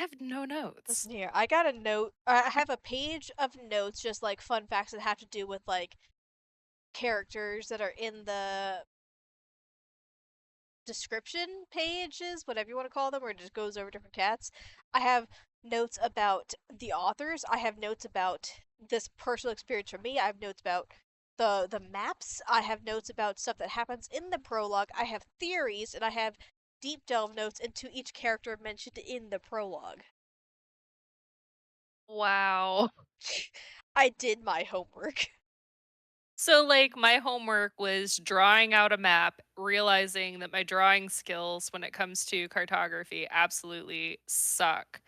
have no notes. Listen here, I got a note. I have a page of notes, just like fun facts that have to do with like characters that are in the description pages, whatever you want to call them, where it just goes over different cats. I have notes about the authors. I have notes about this personal experience for me. I have notes about the maps. I have notes about stuff that happens in the prologue. I have theories, and I have deep delve notes into each character mentioned in the prologue. Wow. I did my homework. So, like, my homework was drawing out a map, realizing that my drawing skills when it comes to cartography absolutely suck.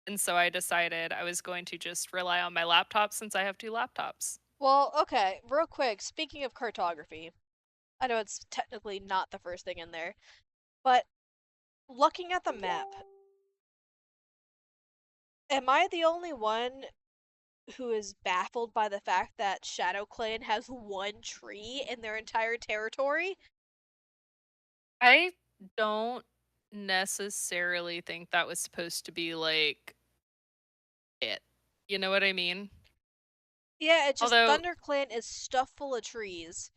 And so I decided I was going to just rely on my laptop since I have 2 laptops. Well, okay, real quick, speaking of cartography, I know it's technically not the first thing in there, but looking at the map, am I the only one who is baffled by the fact that ShadowClan has one tree in their entire territory? I don't necessarily think that was supposed to be, like, it. You know what I mean? Yeah, it's just Although ThunderClan is stuffed full of trees.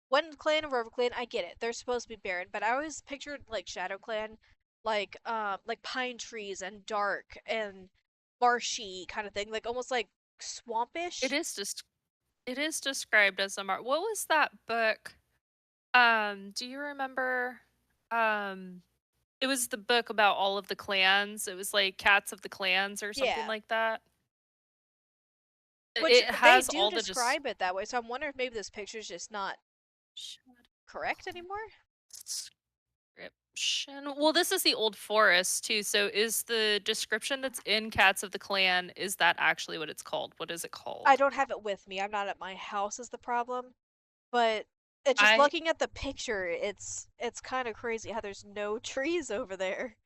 One clan and Rover Clan, I get it. They're supposed to be barren, but I always pictured like ShadowClan like pine trees and dark and marshy kind of thing, like almost like it swampish. is just it is described as a what was that book? Do you remember, um it was the book about all of the clans. It was like Cats of the Clans or something Yeah. like that. Which It they has do all the describe it that way, so I'm wondering if maybe this picture's just not correct anymore. description. Well, this is the Old Forest too, so is the description that's in Cats of the Clan, is that actually what it's called? What is it I called? don't have it with me. I'm not at my house is the problem. But it just I looking at the picture, it's kind of crazy how there's no trees over there.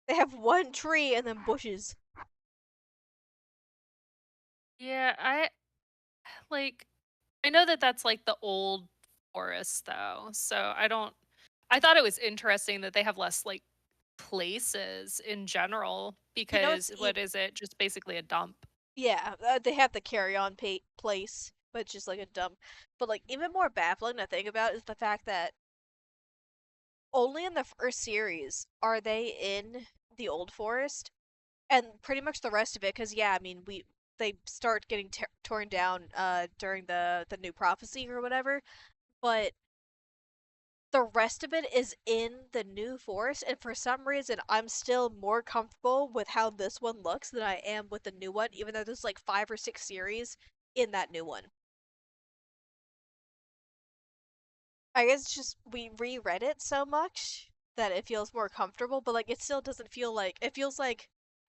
They have one tree and then bushes. yeah, like I know that that's like the Old Forest though, so I thought it was interesting that they have less like places in general You know, it's because what is it? Just basically a dump. yeah, they have the carry-on place, but it's just like a dump. But like even more baffling to think about is the fact that only in the first series are they in the old forest, and pretty much the rest of it. Because yeah, I mean we they start getting torn down during the new prophecy or whatever, but the rest of it is in the new forest, and for some reason I'm still more comfortable with how this one looks than I am with the new one, even though there's like 5 or 6 series in that new one. I guess it's just we reread it so much that it feels more comfortable, but like it still doesn't feel like it feels like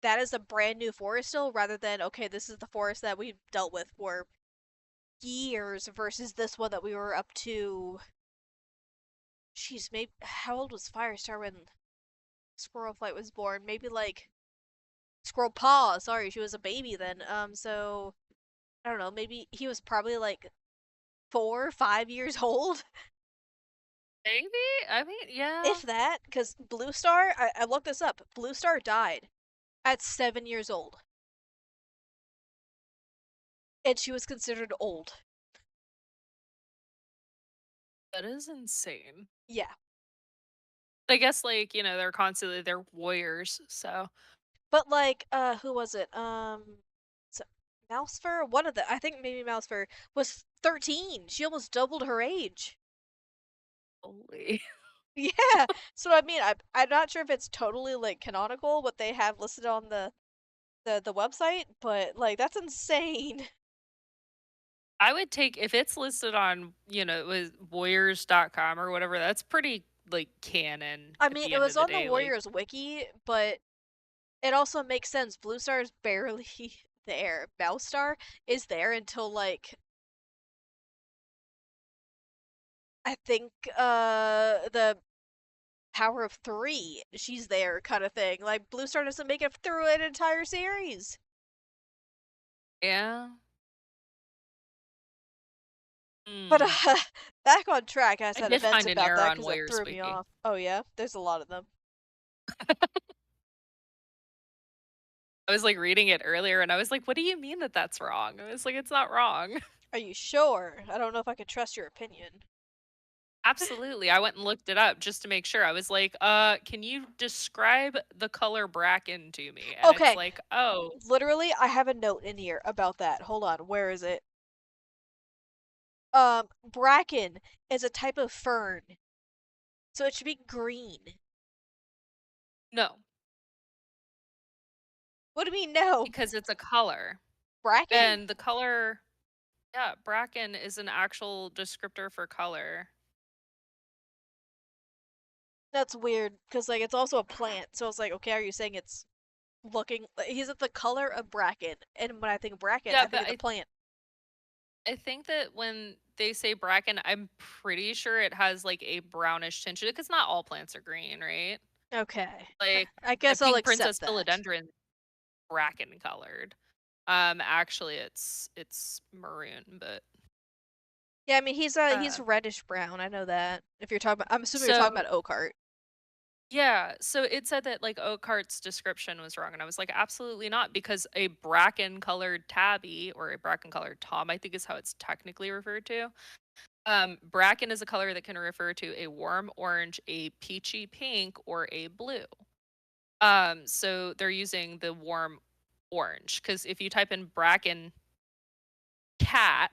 that is a brand new forest still, rather than okay, this is the forest that we've dealt with for years versus this one that we were up to. Jeez, maybe how old was Firestar when Squirrel Flight was born? Maybe like Squirrel Paw, sorry, she was a baby then. So I don't know, maybe he was probably like 4, 5 years old, Maybe? I mean, yeah. if that. Because Blue Star, I looked this up. Blue Star died at 7 years old, and she was considered old. That is insane. Yeah, I guess, like, they're warriors, so but like, who was it? So Mousefur, one of the, I think maybe Mousefur was 13. She almost doubled her age. holy. Yeah, so I mean, I'm not sure if it's totally like canonical what they have listed on the website, but like that's insane. I would take if it's listed on, it was warriors.com or whatever, that's pretty, like, canon I at mean, the it end was of the on the day, like Warriors wiki, but it also makes sense. Blue Star is barely there. Mouse Star is there until like I think the Power of Three. She's there kind of thing. Like Blue Star doesn't make it through an entire series. yeah. But Hmm. back on track, I I said did events find an about error that on because it Warriors threw me Wiki. off. Oh yeah, there's a lot of them. I was, like, reading it earlier, and I was like, "What do you mean that that's wrong?" I was like, "It's not wrong." Are you sure? I don't know if I can trust your opinion. Absolutely, I went and looked it up just to make sure. I was like, can you describe the color bracken to me?" And it's Okay, like, "Oh, literally, I have a note in here about that. Hold on, where is it? Bracken is a type of fern, so it should be green. no, What do you mean no? because it's a color." Bracken? And the color yeah, bracken is an actual descriptor for color. That's weird, because, like, it's also a plant, so it's like, okay, are you saying it's looking he's at the color of bracken, and when I think bracken, Yeah, I but think of the plant. I think that when they say bracken, I'm pretty sure it has, like, a brownish tinge to it, 'cause not all plants are green, right? Okay. Like, I a guess I'll pink accept princess that. philodendron bracken colored. Actually, it's maroon, but, Yeah, I mean, he's uh reddish brown, I know that. If you're talking about I'm assuming you're talking so about Oakheart. yeah, so it said that, like, Oakhart's description was wrong, and I was like, "Absolutely not," because a bracken-colored tabby, or a bracken-colored tom, I think is how it's technically referred to. Bracken is a color that can refer to a warm orange, a peachy pink, or a blue. So they're using the warm orange because if you type in bracken cat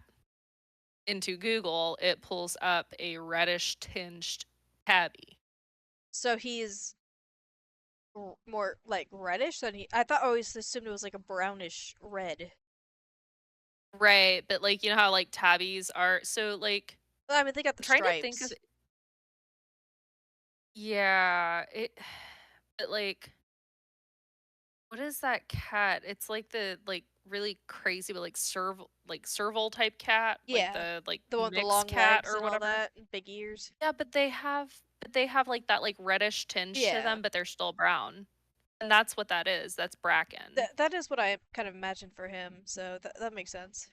into Google, it pulls up a reddish tinged tabby. So he's more, like, reddish than he I thought I always assumed it was, like, a brownish red. Right, but like you know how like tabbies are so like Well, I mean, they got the I'm trying to think of stripes. yeah, it but like what is that cat? It's like the like really crazy but like serval type cat, like Yeah. the like The one with the mixed long cat legs or and all whatever. that, and big ears. Yeah, but they have like that like reddish tinge to Yeah. them, but they're still brown. And that's what that is. That's bracken. That is what I kind of imagined for him, so that makes sense.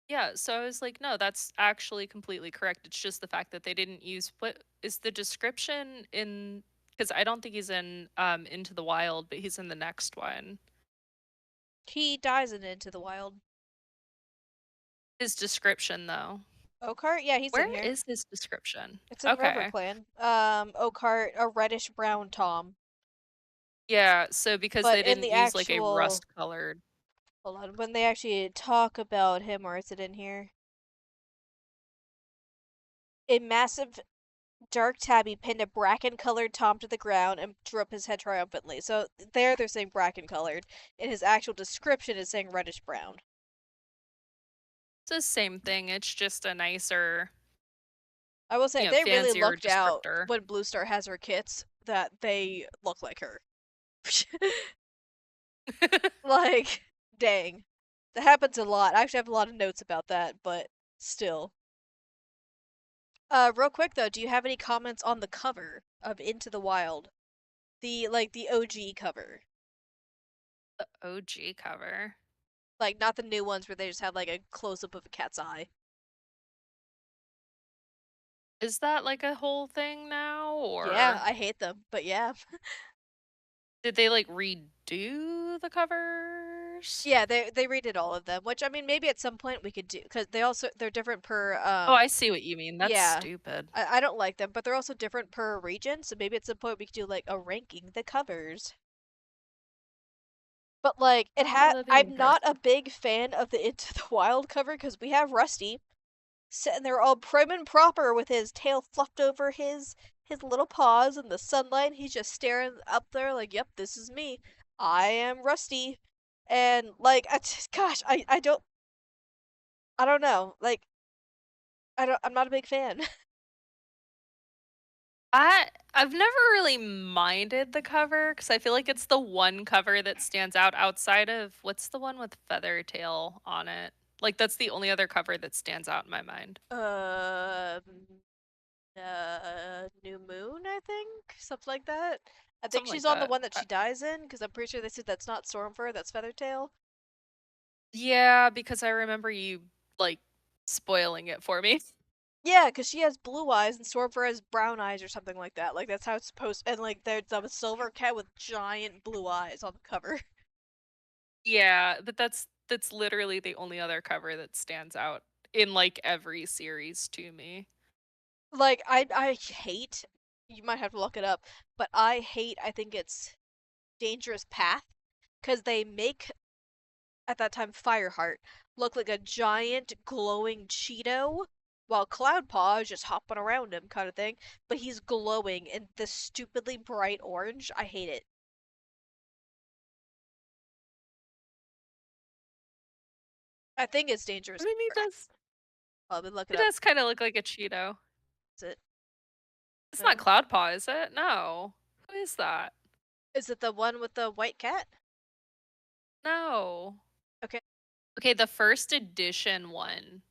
Yeah, so I was like, no, that's actually completely correct. It's just the fact that they didn't use what is the description in because I don't think he's in Into the Wild, but he's in the next one. He dies in Into the Wild. His description though. Oakheart? Yeah, he's in Where here. is his description? It's in Okay. RiverClan. Oakheart, a reddish brown Tom. Yeah, so because But they in didn't the use like a actual rust colored. hold on, when they actually talk about him, or is it in here? A massive dark tabby pinned a bracken-colored Tom to the ground and drew up his head triumphantly. So there they're saying bracken-colored. In his actual description is saying reddish-brown. It's the same thing. It's just a nicer, I will say, they really fancier lucked out descriptor. when Blue Star has her kits that they look like her. Like, dang. That happens a lot. I actually have a lot of notes about that, but still. Real quick though, do you have any comments on the cover of Into the Wild? The OG cover. The OG cover. Like, not the new ones where they just have like a close-up of a cat's eye. Is that like a whole thing now Yeah, or I hate them, but yeah. did they like redo the covers? Yeah, they redid all of them, which I mean maybe at some point we could do because they're different per Oh, I see what you mean. That's yeah. stupid. I don't like them, but they're also different per region, so maybe at some point we could do like a ranking the covers. But like Oh, that'd be I'm not a interesting. big fan of the Into the Wild cover because we have Rusty sitting there all prim and proper with his tail fluffed over his little paws in the sunlight. He's just staring up there like, "Yep, this is me. I am Rusty." And like, gosh, I don't know. Like, I'm not a big fan. I've never really minded the cover because I feel like it's the one cover that stands out outside of what's the one with Feathertail on it? Like that's the only other cover that stands out in my mind. Um, New Moon, I think, something like that. I think Something she's like on the that. one that she dies in because I'm pretty sure they said that's not Stormfur, that's Feathertail. Yeah, because I remember you like spoiling it for me. Yeah, because she has blue eyes and Stormfur has brown eyes or something like that. Like that's how it's supposed. And like there's a silver cat with giant blue eyes on the cover. Yeah, but that's literally the only other cover that stands out in, like, every series to me. Like, I hate, you might have to look it up, but I think it's Dangerous Path, because they make, at that time, Fireheart look like a giant glowing Cheeto, while Cloudpaw is just hopping around him kind of thing, but he's glowing in this stupidly bright orange. I hate it. I think it's I Dangerous. mean, I'll look it he up. does kinda look like a Cheeto. Is it? It's not No. Cloudpaw, is it? No. Who is that? Is it the one with the white cat? No. Okay. Okay, the first edition one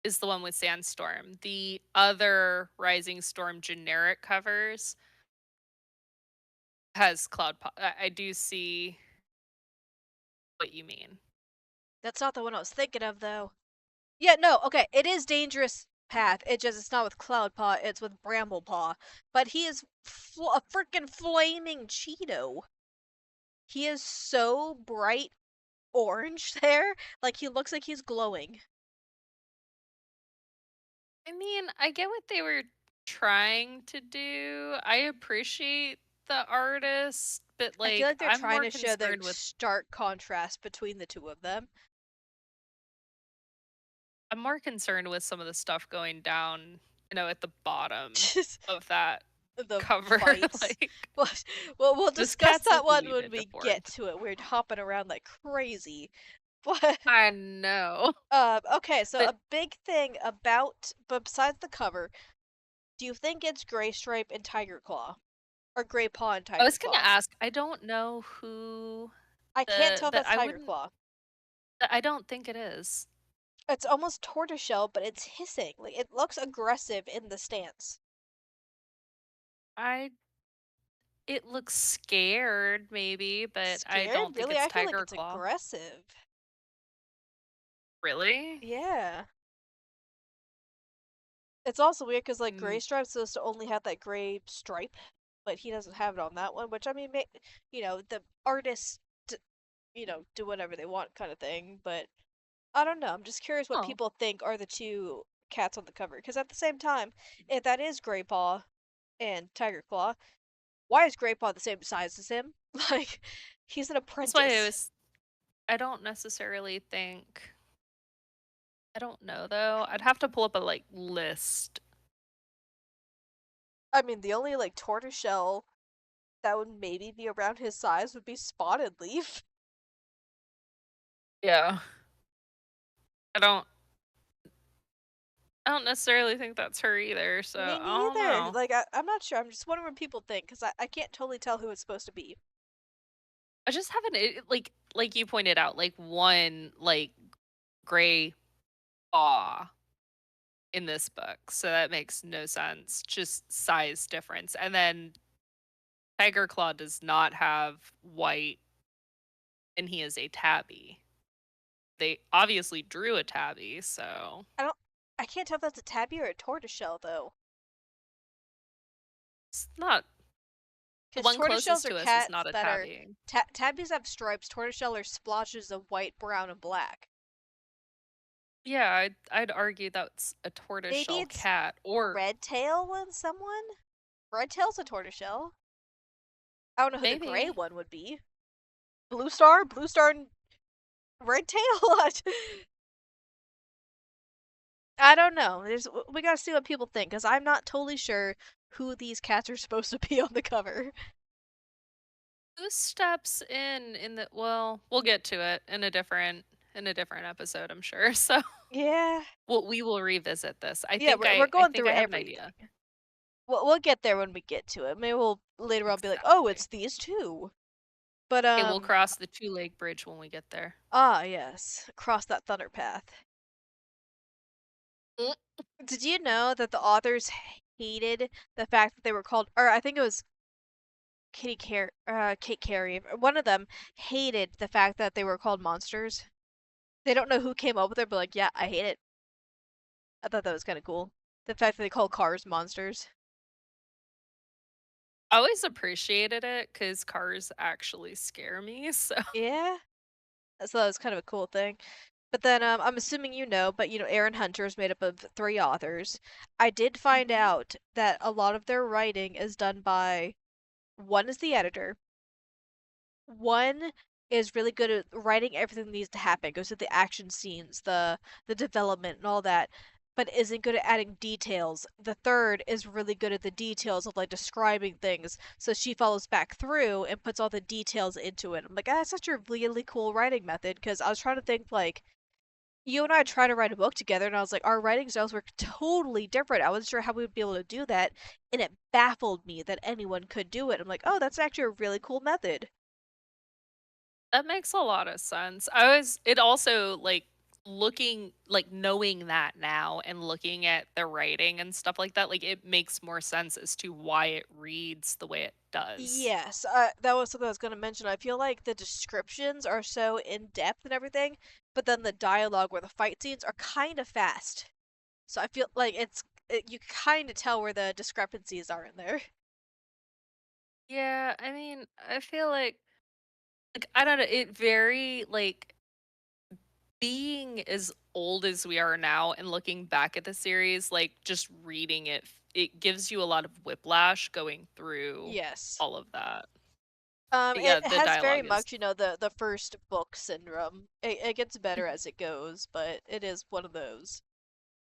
is the one with Sandstorm. The other Rising Storm generic covers has Cloudpaw. I do see what you mean. That's not the one I was thinking of, though. Yeah, no, okay, it is Dangerous Path. It's not with Cloudpaw, it's with Bramblepaw. But he is a freaking flaming Cheeto. He is so bright orange there, like he looks like he's glowing. I mean, I get what they were trying to do. I appreciate the artist, but, I feel like, like they're I'm trying more to show the concerned with stark contrast between the two of them. I'm more concerned with some of the stuff going down, at the bottom Just of that the cover, fights. like, But well, we'll this discuss cat's that just one when needed we a get board. to it. We're hopping around like crazy. But I know. okay, so But a big thing about, but besides the cover, do you think it's Gray Stripe and Tiger Claw? Or Gray Paw and I Tiger was gonna Claw? ask, I don't know who I can't tell if the that's I Tiger wouldn't Claw. I don't think it is. It's almost tortoiseshell, but it's hissing. Like it looks aggressive in the stance. I It looks scared maybe, but I Scared? don't think Really? it's I feel like Tiger it's Claw. aggressive. Really? Yeah. It's also weird because like Gray Mm, Stripe's supposed to only have that gray stripe, but he doesn't have it on that one. Which I mean, the artists, do whatever they want, kind of thing. But I don't know. I'm just curious what oh, people think are the two cats on the cover. Because at the same time, if that is Gray Paw and Tiger Claw, why is Gray Paw the same size as him? Like, he's an that's why apprentice. I don't necessarily think I don't know though. I'd have to pull up a, like, list. I mean, the only like tortoiseshell that would maybe be around his size would be Spotted Leaf. Yeah. I don't I don't necessarily think that's her either, so Me I don't neither. know. Like, I'm not sure. I'm just wondering what people think because I can't totally tell who it's supposed to be. I just haven't like you pointed out, like, one, like, gray paw in this book, so that makes no sense, just size difference, and then Tiger Claw does not have white, and he is a tabby. They obviously drew a tabby, so I don't. I can't tell if that's a tabby or a tortoiseshell though, it's not the because one tortoiseshells closest are to us is cats not a that are tabby. tabbies have stripes. Tortoiseshell are splotches of white, brown, and black. Yeah, I'd argue that's a Maybe tortoiseshell it's cat, or red tail one. Someone. Red tail's a tortoiseshell. I don't know who the gray maybe. one would be. Blue star, and red tail. I don't know. We gotta see what people think because I'm not totally sure who these cats are supposed to be on the cover. Who steps in the well, we'll get to it in a different episode, I'm sure. So, Yeah, we will revisit this. yeah, we're I going think through I have an everything. idea. We'll get there when we get to it. Maybe we'll later on be like, oh, Exactly. it's these two. But Okay, we'll cross the two-leg bridge when we get there. yes, cross that thunder path. Mm. Did you know that the authors hated the fact that they were called, or I think it was Kate Carey, one of them hated the fact that they were called monsters. They don't know who came up with it, but like, yeah, I hate it. I thought that was kind of cool. The fact that they call cars monsters. I always appreciated it because cars actually scare me, so Yeah. So that was kind of a cool thing. But then I'm assuming you know, but Aaron Hunter is made up of three authors. I did find Hmm. out that a lot of their writing is done by one is the editor, one is really good at writing everything that needs to happen, goes to the action scenes, the development and all that, but isn't good at adding details. The third is really good at the details of like describing things, so she follows back through and puts all the details into it. I'm like, that's such a really cool writing method because I was trying to think like you and I tried to write a book together, and I was like, our writing styles were totally different. I wasn't sure how we would be able to do that, and it baffled me that anyone could do it. I'm like, oh, that's actually a really cool method. That makes a lot of sense. I was it also like looking like knowing that now and looking at the writing and stuff like that, like it makes more sense as to why it reads the way it does. Yes, that was something I was going to mention. I feel like the descriptions are so in depth and everything, but then the dialogue or the fight scenes are kind of fast. So I feel like you kind of tell where the discrepancies are in there. Yeah, I mean, I feel like I don't know, it very like being as old as we are now and looking back at the series, like just reading it, it gives you a lot of whiplash going through Yes. all of that. But yeah, It the has very dialogue is much, the first book syndrome. It gets better as it goes, but it is one of those.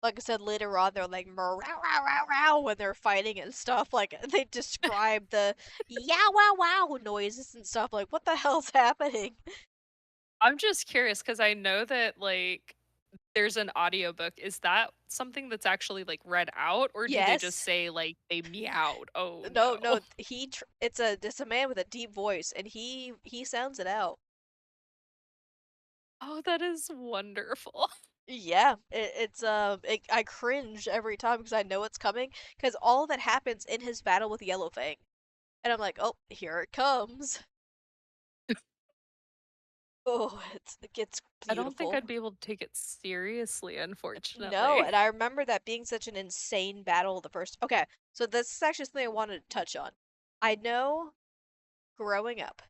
Like I said, later on, they're like "Meow, row, row, row, row," when they're fighting and stuff. Like they describe the "yeah, wow, wow" noises and stuff. Like, what the hell's happening? I'm just curious because I know that like there's an audiobook. Is that something that's actually like read out or do they just Yes. say like they meowed? Oh No, no. no. It's a man with a deep voice, and he sounds it out. Oh, that is wonderful. Yeah, I cringe every time because I know it's coming because all that happens in his battle with Yellowfang, and I'm like, oh, here it comes. Oh, it gets I don't think beautiful. I'd be able to take it seriously, No, unfortunately. and I remember that being such an insane battle the first. Okay, so this is actually something I wanted to touch on. I know growing up,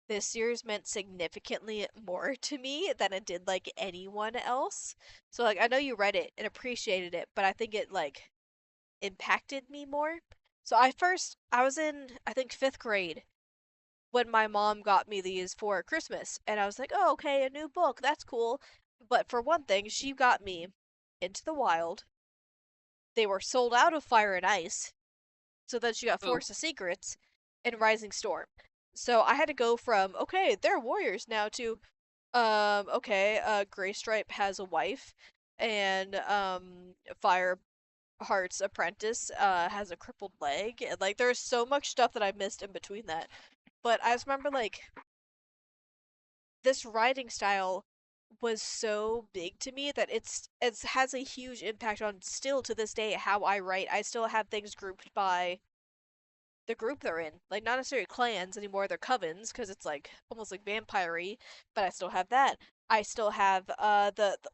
this series meant significantly more to me than it did like anyone else. So like I know you read it and appreciated it, but I think it like impacted me more. So I was in I think 5th grade when my mom got me these for Christmas and I was like, "Oh, okay, a new book. That's cool." But for one thing, she got me Into the Wild. They were sold out of Fire and Ice. So then she got Oh. Forest of Secrets and Rising Storm. So I had to go from, okay, they're warriors now to okay, Graystripe has a wife and Fireheart's apprentice has a crippled leg, and like there's so much stuff that I missed in between that. But I just remember like this writing style was so big to me that it has a huge impact on still to this day how I write. I still have things grouped by the group they're in. Like not necessarily clans anymore, they're covens because it's like almost like vampire-y, but I still have that. I still have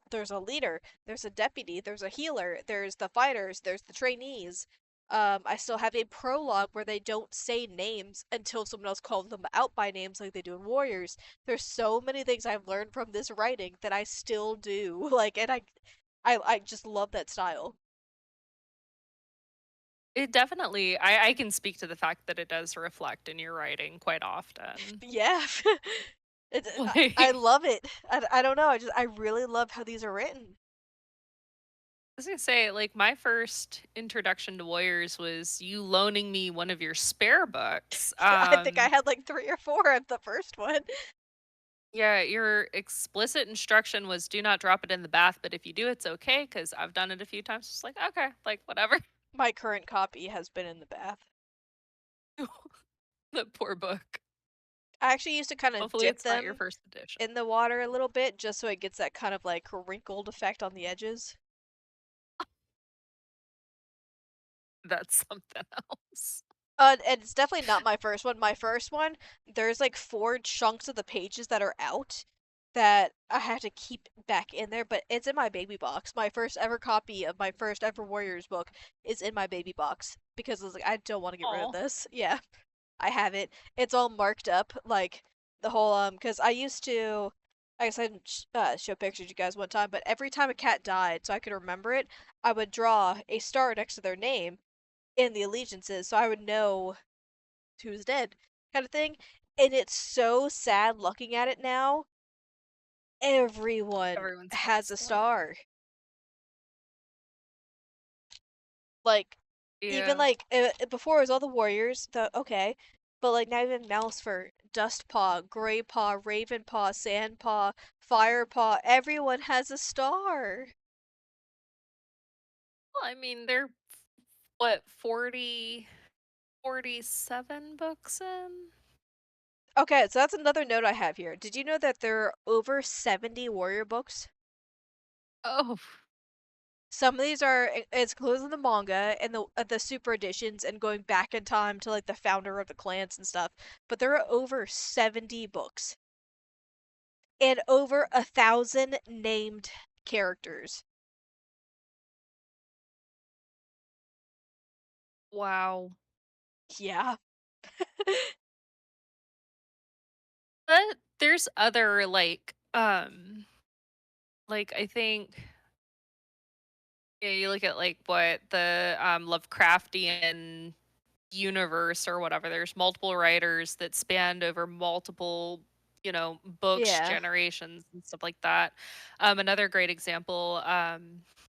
there's a leader, there's a deputy, there's a healer, there's the fighters, there's the trainees. I still have a prologue where they don't say names until someone else calls them out by names like they do in Warriors. There's so many things I've learned from this writing that I still do. Like and I just love that style. It definitely I can speak to the fact that it does reflect in your writing quite often. Yeah. I Like love it. I don't know. I really love how these are written. I was gonna say, like, my first introduction to Warriors was you loaning me one of your spare books. I think I had like three or four of the first one. Yeah, your explicit instruction was do not drop it in the bath, but if you do, it's okay because I've done it a few times. Just like, okay, like whatever. My current copy has been in the bath. The poor book. I actually used to kind of Hopefully, dip it's not your them first edition. in the water a little bit just so it gets that kind of like wrinkled effect on the edges. That's something else. And it's definitely not my first one. My first one, there's like four chunks of the pages that are out that I have to keep back in there, but it's in my baby box. My first ever copy of my first ever Warriors book is in my baby box because I was like, I don't want to get rid of Oh, this. Yeah, I have it. It's all marked up, like the whole because I used to. I guess I didn't show pictures to you guys one time, but every time a cat died, so I could remember it, I would draw a star next to their name in the allegiances, so I would know who's dead, kind of thing. And it's so sad looking at it now. Everyone Everyone's got a has a star. star. Like, even Yeah. like before it was all the warriors, the okay, but like now even Mouse for Dustpaw, Graypaw, Ravenpaw, Sandpaw, Firepaw, everyone has a star. Well, I mean, they're what, 40, 47 books in? Okay, so that's another note I have here. Did you know that there are over 70 warrior books? Oh, Some of these are it's close in the manga and the super editions and going back in time to like the founder of the clans and stuff. But there are over 70 books and over 1,000 named characters. wow. Yeah. But there's other like I think yeah, you look at like what the Lovecraftian universe or whatever. There's multiple writers that spanned over multiple, books, Yeah. generations, and stuff like that. Another great example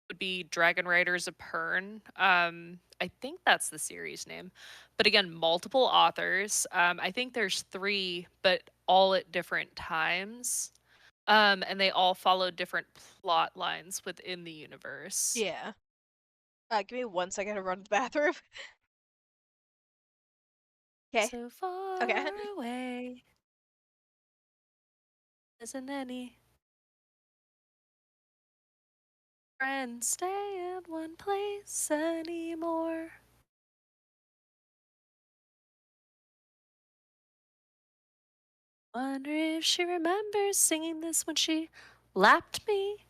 would be Dragon Riders of Pern. I think that's the series name. But again, multiple authors. I think there's three, but all at different times. And they all follow different plot lines within the universe. Yeah. Give me one second to run to the bathroom. Okay. So Okay. far away isn't any friends stay in one place anymore. Wonder if she remembers singing this when she lapped me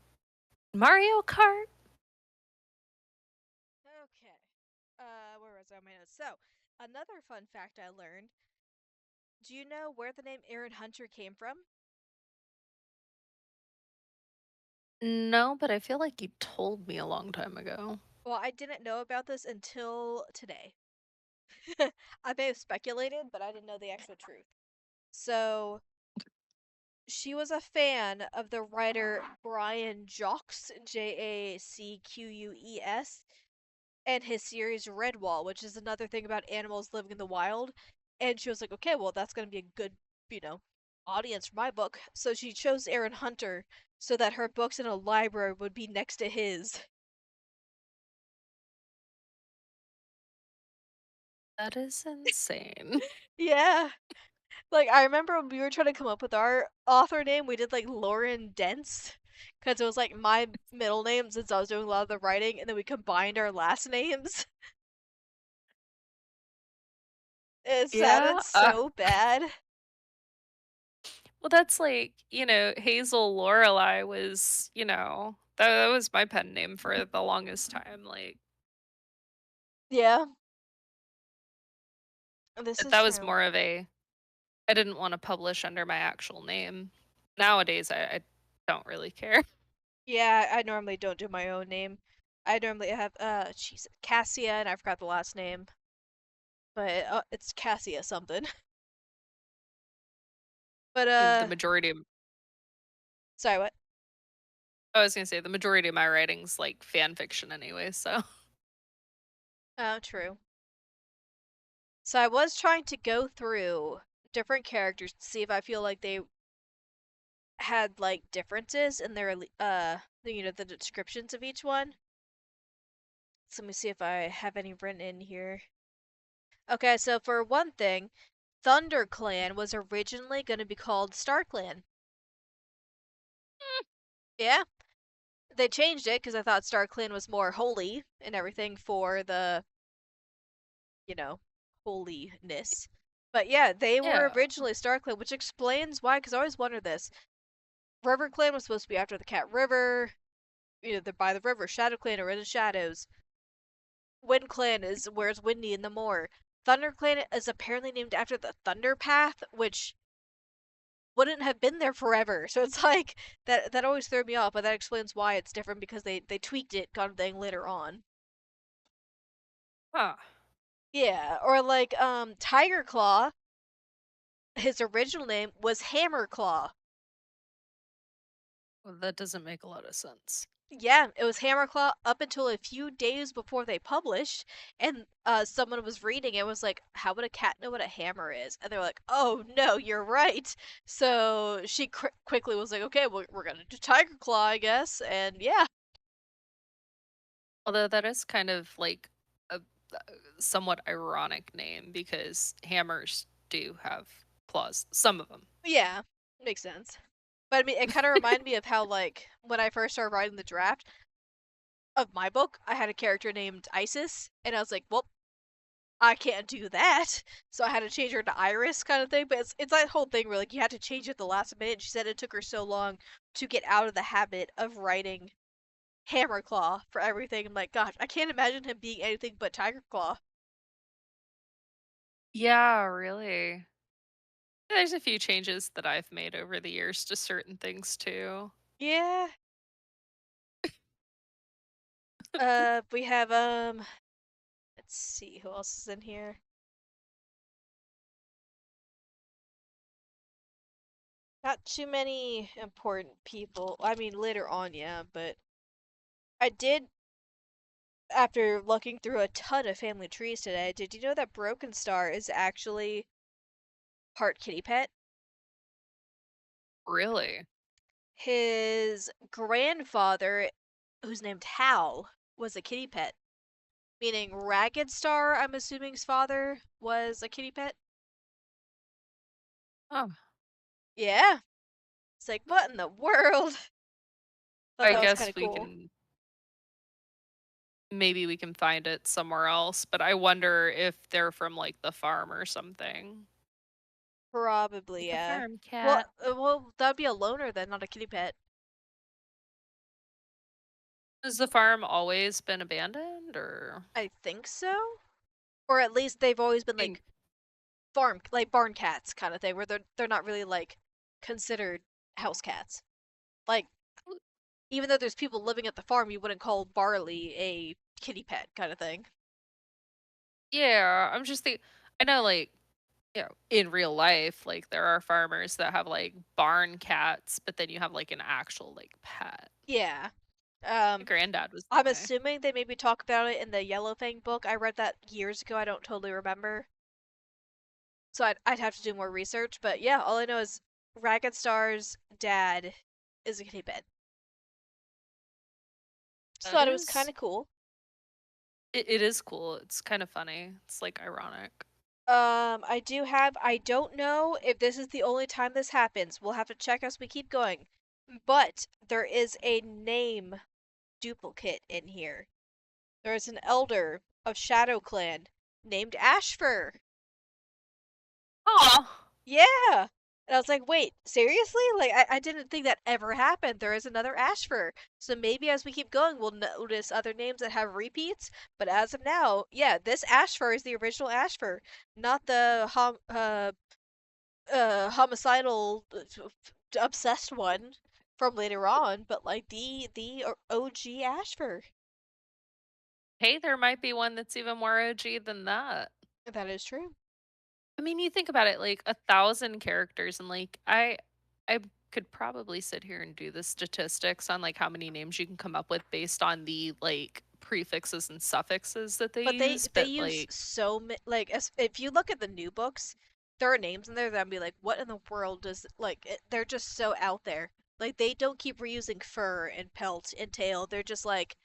in Mario Kart. Okay. Where was I on my notes? So, another fun fact I learned. Do you know where the name Aaron Hunter came from? No, but I feel like you told me a long time ago. Well, I didn't know about this until today. I may have speculated, but I didn't know the actual truth. So, she was a fan of the writer Brian Jacques, Jacques, and his series Redwall, which is another thing about animals living in the wild. And she was like, okay, well, that's going to be a good, you know, audience for my book. So she chose Aaron Hunter so that her books in a library would be next to his. That is insane. Yeah. Like, I remember when we were trying to come up with our author name, we did like Lauren Dents. Because it was like my middle name since I was doing a lot of the writing, and then we combined our last names. It sounded Yeah. so bad. Well, that's like, Hazel Lorelei was, that was my pen name for the longest time. Like, Yeah, this but is that was true. more of I didn't want to publish under my actual name. Nowadays, I don't really care. Yeah, I normally don't do my own name. I normally have she's Cassia, and I forgot the last name, but it's Cassia something. But The majority of sorry, what? I was gonna say the majority of my writing's like fan fiction anyway, so Oh, true. So I was trying to go through different characters to see if I feel like they had like differences in their the descriptions of each one. So let me see if I have any written in here. Okay, so for one thing, ThunderClan was originally going to be called StarClan. Yeah, they changed it because I thought StarClan was more holy and everything for the, you know, holiness. But yeah, they were yeah. originally StarClan, which explains why, because I always wonder this. RiverClan was supposed to be after the Cat River, they're by the river. ShadowClan are in the shadows. WindClan is where it's windy in the moor. ThunderClan is apparently named after the Thunder Path, which wouldn't have been there forever. So it's like that always threw me off, but that explains why it's different because they tweaked it kind of thing later on. Huh. Yeah, or like Tiger Claw, his original name was Hammer Claw. Well, that doesn't make a lot of sense. Yeah, it was Hammerclaw up until a few days before they published, and someone was reading it was like, "How would a cat know what a hammer is?" And they're like, "Oh no, you're right." So she quickly was like, "Okay, well, we're gonna do Tiger Claw, I guess." And yeah, Although that is kind of like a somewhat ironic name because hammers do have claws, some of them. yeah, makes sense. But I mean, it kind of reminded me of how like when I first started writing the draft of my book, I had a character named Isis, and I was like, "Well, I can't do that." So I had to change her to Iris kind of thing. But it's that whole thing where like you had to change it at the last minute. She said it took her so long to get out of the habit of writing Hammerclaw for everything. I'm like, gosh, I can't imagine him being anything but Tiger Claw. Yeah, really. There's a few changes that I've made over the years to certain things too. Yeah. We have let's see who else is in here. Not too many important people. I mean, later on, yeah, but I did after looking through a ton of family trees today. Did you know that Broken Star is actually part kitty pet? Really? His grandfather, who's named Hal, was a kitty pet, meaning Ragged Star, I'm assuming's father was a kitty pet. Oh, Yeah. It's like, what in the world? Thought I that was kind guess of we cool. can maybe we can find it somewhere else, but I wonder if they're from like the farm or something. Probably, Like a yeah. farm Well, cat. that'd be a loner then, not a kitty pet. Has the farm always been abandoned or I think so. Or at least they've always been think like farm, like barn cats kind of thing, where they're not really like considered house cats. Like even though there's people living at the farm, you wouldn't call Barley a kitty pet kind of thing. yeah, I'm just think I know like in real life, like there are farmers that have like barn cats, but then you have like an actual like pet. Yeah. My Um, granddad was that I'm way. assuming they maybe talk about it in the Yellow Fang book. I read that years ago. I don't totally remember. So I'd have to do more research. But yeah, all I know is Ragged Star's dad is a kitty pet. Just That thought it was kind is of cool. it is cool. It's kind of funny. It's like ironic. I don't know if this is the only time this happens. We'll have to check as we keep going. But there is a name duplicate in here. There is an elder of Shadow Clan named Ashfur. Oh, Yeah. And I was like, wait, seriously? Like, I didn't think that ever happened. There is another Ashfur. So maybe as we keep going, we'll notice other names that have repeats. But as of now, yeah, this Ashfur is the original Ashfur, not the homicidal obsessed one from later on, but like the OG Ashfur. hey, there might be one that's even more OG than that. That is true. I mean, you think about it, like 1,000 characters, and like I could probably sit here and do the statistics on like how many names you can come up with based on the like prefixes and suffixes that they But they use, they but use like so many like as if you look at the new books, there are names in there that I'd be like, what in the world does like they're just so out there. Like they don't keep reusing fur and pelt and tail. They're just like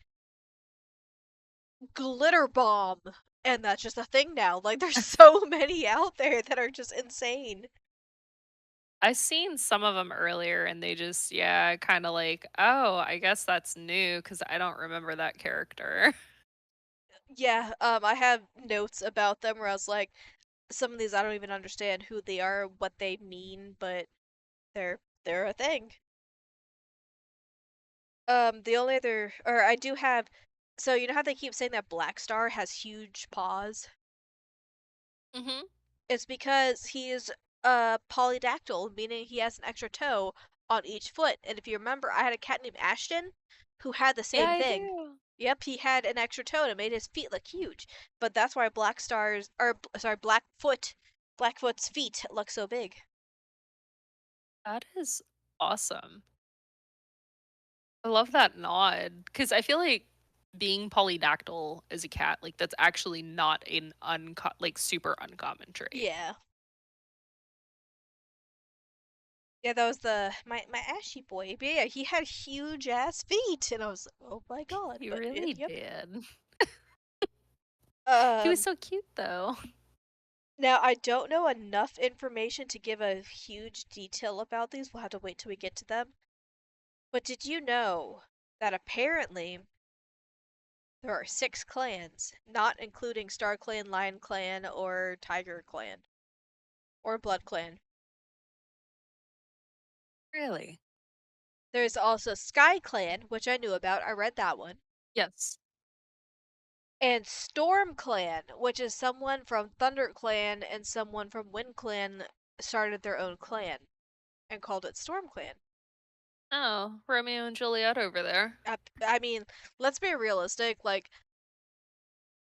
glitter bomb, and that's just a thing now. Like there's so many out there that are just insane. I seen some of them earlier and they just yeah, kind of like, "Oh, I guess that's new because I don't remember that character." Yeah, I have notes about them where I was like, some of these I don't even understand who they are, what they mean, but they're a thing. The only other, or I do have, so you know how they keep saying that Black Star has huge paws? Mhm. It's because he is polydactyl, meaning he has an extra toe on each foot. And if you remember, I had a cat named Ashton who had the Yeah, same I thing. do. Yep, he had an extra toe and it made his feet look huge. But that's why Black Star's, or sorry, Blackfoot's feet look so big. That is awesome. I love that nod because I feel like being polydactyl as a cat, like that's actually not an like super uncommon trait. Yeah. Yeah, that was my Ashy boy. But yeah, he had huge ass feet, and I was like, oh my god. He But really yep. did. He was Um, so cute though. Now I don't know enough information to give a huge detail about these. We'll have to wait till we get to them. But did you know that apparently there are 6 clans, not including Star Clan, Lion Clan, or Tiger Clan, or Blood Clan? Really? There's also Sky Clan, which I knew about. I read that one. Yes. And Storm Clan, which is someone from Thunder Clan and someone from Wind Clan started their own clan and called it Storm Clan. Oh, Romeo and Juliet over there. I mean, let's be realistic. Like,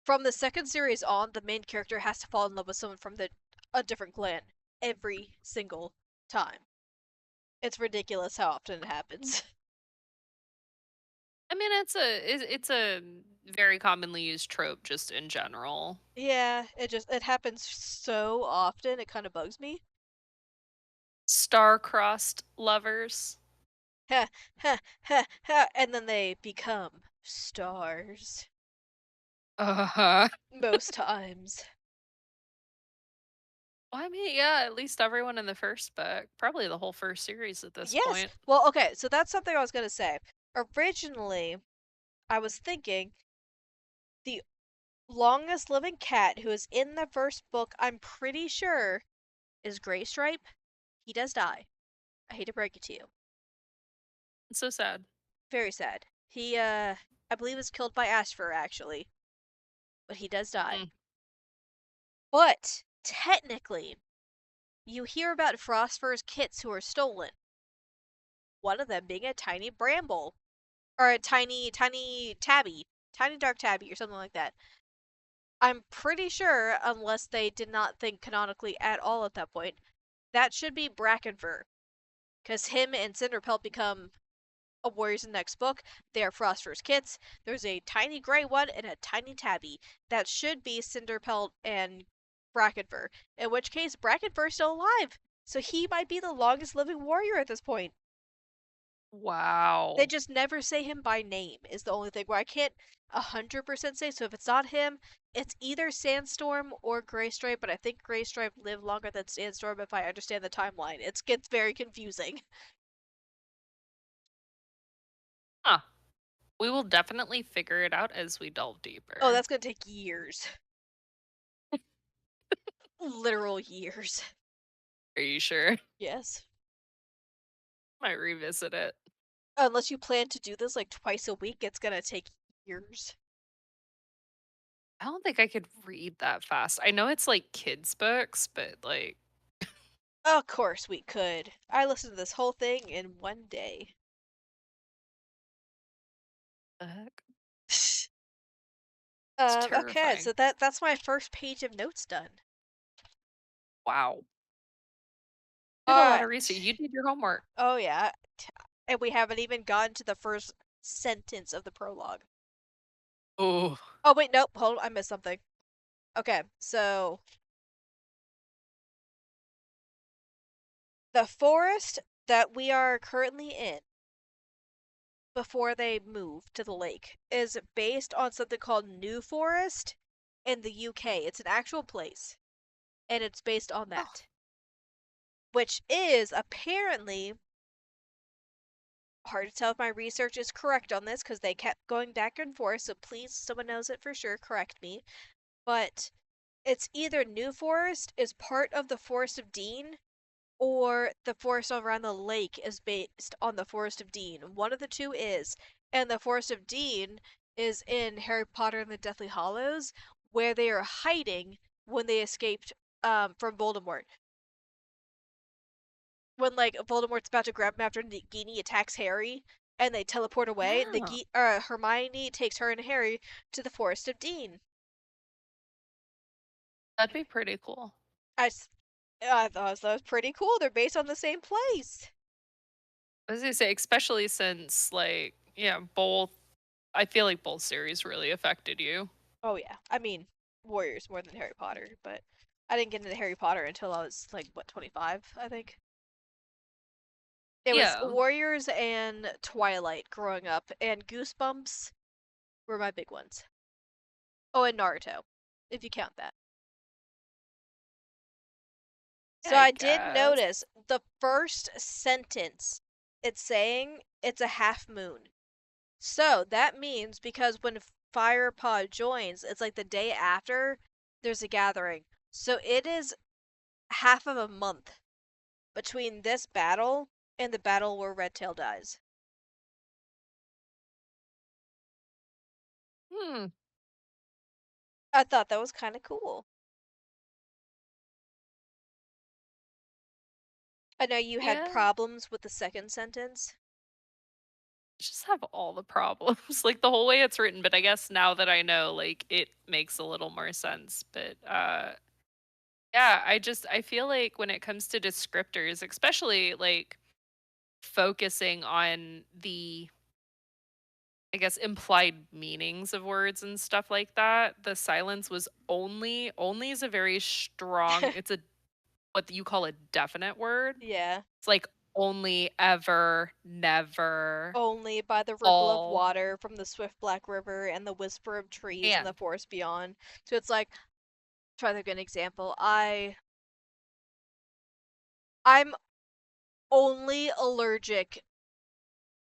from the second series on, the main character has to fall in love with someone from a different clan every single time. It's ridiculous how often it happens. I mean, it's a very commonly used trope just in general. Yeah, it happens so often, it kind of bugs me. Star-crossed lovers. Ha ha ha ha, and then they become stars Uh-huh. most times. Well, I mean, yeah, at least everyone in the first book, probably the whole first series at this Yes. point. Well, okay, so that's something I was gonna say. Originally, I was thinking the longest living cat who is in the first book, I'm pretty sure, is Gray Stripe. He does die. I hate to break it to you. It's so sad. Very sad. He, I believe was killed by Ashfur, actually, but he does die. Mm. But, technically, you hear about Frostfur's kits who are stolen. One of them being a tiny bramble. Or a tiny tabby. Tiny dark tabby, or something like that. I'm pretty sure, unless they did not think canonically at all at that point, that should be Brackenfur. Because him and Cinderpelt become a warriors in the next book. They are Frostfur's kits. There's a tiny gray one and a tiny tabby. That should be Cinderpelt and Brackenfur. In which case, Brackenfur's still alive. So he might be the longest living warrior at this point. They Wow. just never say him by name, is the only thing where I can't 100% say. So if it's not him, it's either Sandstorm or Greystripe, but I think Greystripe lived longer than Sandstorm if I understand the timeline. It gets very confusing. Huh. We will definitely figure it out as we delve Oh, deeper. that's gonna take years. Literal years. Are you sure? Yes. Might revisit it. Unless you plan to do this like twice a week, it's gonna take years. I don't think I could read that fast. I know it's like kids' books, but like, Of course we could. I listened to this whole thing in one day. the heck? It's Okay, terrifying. so that's my first page of notes done. Wow. Did a lot of research. Alright. You did your homework. Oh yeah. And we haven't even gotten to the first sentence of the prologue. Oh. Oh wait, nope, hold on, I missed something. Okay, so the forest that we are currently in before they move to the lake is based on something called New Forest in the UK. It's an actual place, and it's based on Oh. that, which is apparently hard to tell if my research is correct on this because they kept going back and forth. So please, someone knows it for sure, correct me. But it's either New Forest is part of the Forest of Dean or the forest around the lake is based on the Forest of Dean. One of the two is. And the Forest of Dean is in Harry Potter and the Deathly Hallows, where they are hiding when they escaped from Voldemort. when like Voldemort's about to grab him after Nagini attacks Harry and they teleport away. Oh, Hermione takes her and Harry to the Forest of Dean. that'd be pretty cool. I, I thought that was pretty cool. They're based on the same place. I was gonna say, especially since like, yeah, both I feel like both series really affected you. Oh yeah, I mean Warriors more than Harry Potter, but I didn't get into Harry Potter until I was like what 25, I think. It was Yeah. Warriors and Twilight growing up, and Goosebumps were my big ones. Oh, and Naruto, if you count that. Yeah, So I I did guess. notice the first sentence it's saying it's a half moon. So that means because when Firepod joins, it's like the day after there's a gathering. So it is half of a month between this battle and the battle where Redtail dies. Hmm. I thought that was kind of cool. I know you had Yeah. problems with the second sentence. Just have all the problems, like the whole way it's written, but I guess now that I know, like it makes a little more sense. But yeah, I feel like when it comes to descriptors, especially like focusing on the I guess implied meanings of words and stuff like that, the silence was only is a very strong it's a what you call a definite word. Yeah. It's like only, ever, never, Only by the ripple of all, water from the swift black river and the whisper of trees in the and. forest beyond. So it's like, try to give an example. I'm only allergic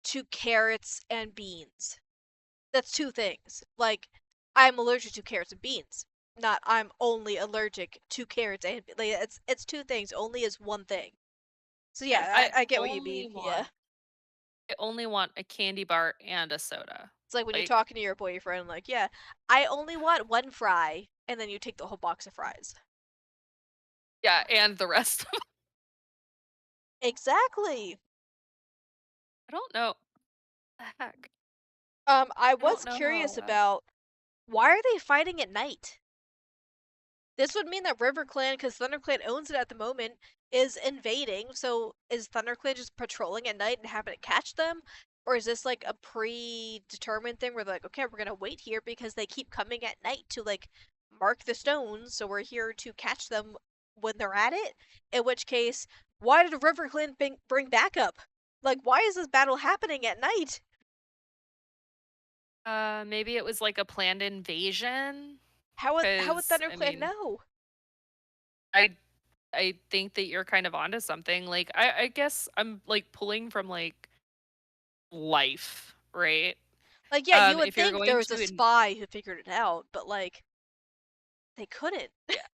to carrots and beans. That's two things. Like, I'm allergic to carrots and beans. Not I'm only allergic to carrots and like it's two things. Only is one thing. So And yeah, I get what you mean. Yeah. I only want a candy bar and a soda. It's like when you're Like, talking to your boyfriend, like, yeah, I only want one fry, and then you take the whole box of fries. yeah, and the rest of Exactly. I don't know the heck. I I don't was know curious how, about why are they fighting at night? This would mean that RiverClan, because ThunderClan owns it at the moment, is invading. So is ThunderClan just patrolling at night and having to catch them? Or is this like a predetermined thing where they're like, okay, we're gonna wait here because they keep coming at night to like mark the stones, so we're here to catch them when they're at it? In which case, why did RiverClan bring backup? Like, why is this battle happening at night? maybe it was like a planned invasion? How would 'Cause, I ThunderClan mean, know? I I think that you're kind of onto something, like, I guess I'm, like, pulling from, like, life, right? Like, yeah, you would If you're think there going was a to spy who figured it out, but like they couldn't. yeah.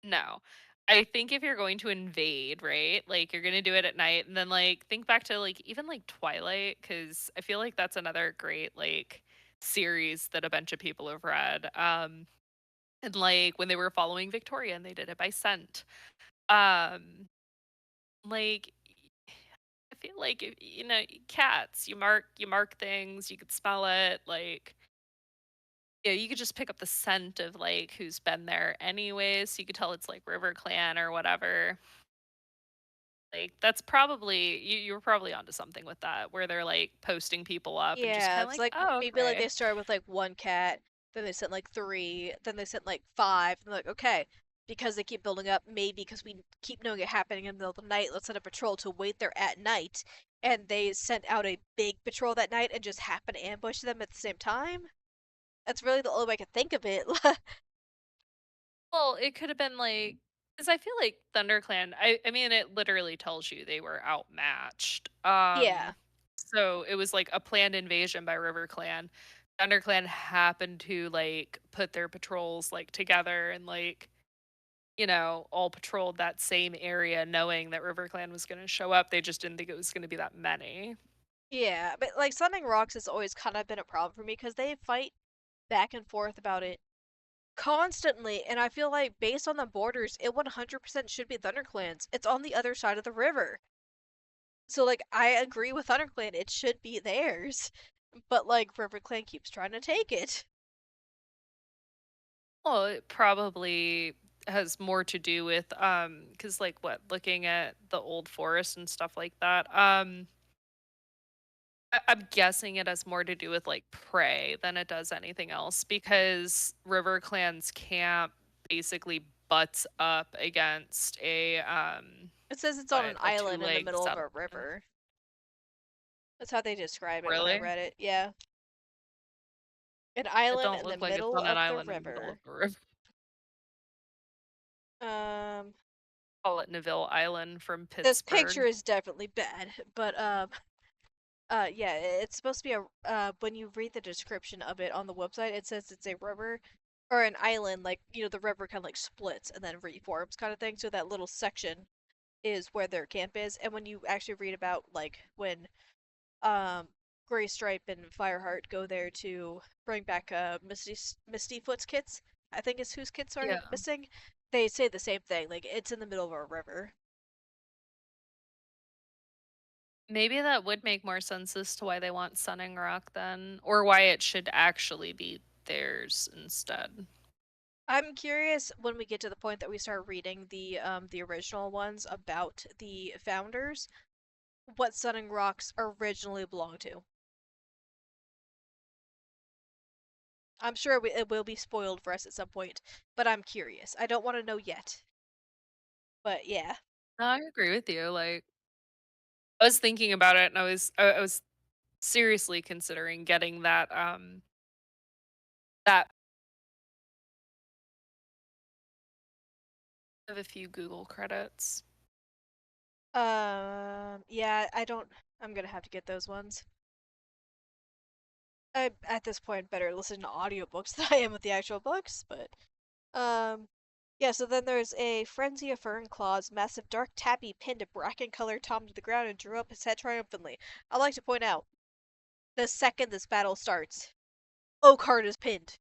No. I think if you're going to invade, right? Like you're gonna do it at night and then like think back to like even like Twilight, because I feel like that's another great like series that a bunch of people have read. And like when they were following Victoria and they did it by scent. Um like I feel like you know, cats, you mark things, you could smell it, like yeah, you could just pick up the scent of like who's been there anyways. So you could tell it's like River Clan or whatever. Like, that's probably you were probably onto something with that, where they're, like, posting people up and just Yeah, kinda it's like, like "Oh, maybe like okay." they started with like one cat, then they sent like three, then they sent like five, and they're like, okay, because they keep building up, maybe because we keep knowing it happening in the middle of the night, let's send a patrol to wait there at night. And they sent out a big patrol that night and just happened to ambush them at the same time. That's really the only way I could think of it. Well, it could have been, like, because I feel like ThunderClan I mean, it literally tells you they were outmatched. Yeah. So it was, like, a planned invasion by River Clan. ThunderClan happened to, like, put their patrols, like, together and, like, you know, all patrolled that same area knowing that River Clan was gonna show up, they just didn't think it was gonna be that many. Yeah, but like Sending Rocks has always kind of been a problem for me because they fight back and forth about it constantly, and I feel like based on the borders, it 100% should be ThunderClan's. It's on the other side of the river. So like I agree with ThunderClan, it should be theirs. But like RiverClan keeps trying to take it. Well, it probably has more to do with, because like, what, looking at the old forest and stuff like that, I'm guessing it has more to do with, like, prey than it does anything else because RiverClan's camp basically butts up against It says it's on an a island in the two-legged middle of a settlement. river. That's how they describe it when I Really? read it. Yeah. An It island don't in the look like it's middle on an of the island in the middle of river. the river. Um, Call it Neville Island from this picture Pittsburgh. is definitely bad, but yeah, it's supposed to be a when you read the description of it on the website, it says it's a river or an island, like, the river kind of like splits and then reforms kind of thing. So that little section is where their camp is. And when you actually read about like when um Gray Stripe and Fireheart go there to bring back Misty Foot's kits, I think is whose kits are Yeah. missing. They say the same thing, like it's in the middle of a river. Maybe that would make more sense as to why they want Sunning Rock then, or why it should actually be theirs instead. I'm curious when we get to the point that we start reading the original ones about the founders, what Sunning Rocks originally belonged to. I'm sure it will be spoiled for us at some point, but I'm curious. I don't want to know yet. But yeah. No, I agree with you, like, I was thinking about it and I was seriously considering getting that of a few Google credits. Yeah, I'm gonna have to get those ones. I at this point better listen to audiobooks than I am with the actual books, but um yeah, so then there's a frenzy of fur and claws, massive dark tabby pinned a bracken colored Tom to the ground and drew up his head triumphantly. I'd like to point out, the second this battle starts, Oakheart is pinned.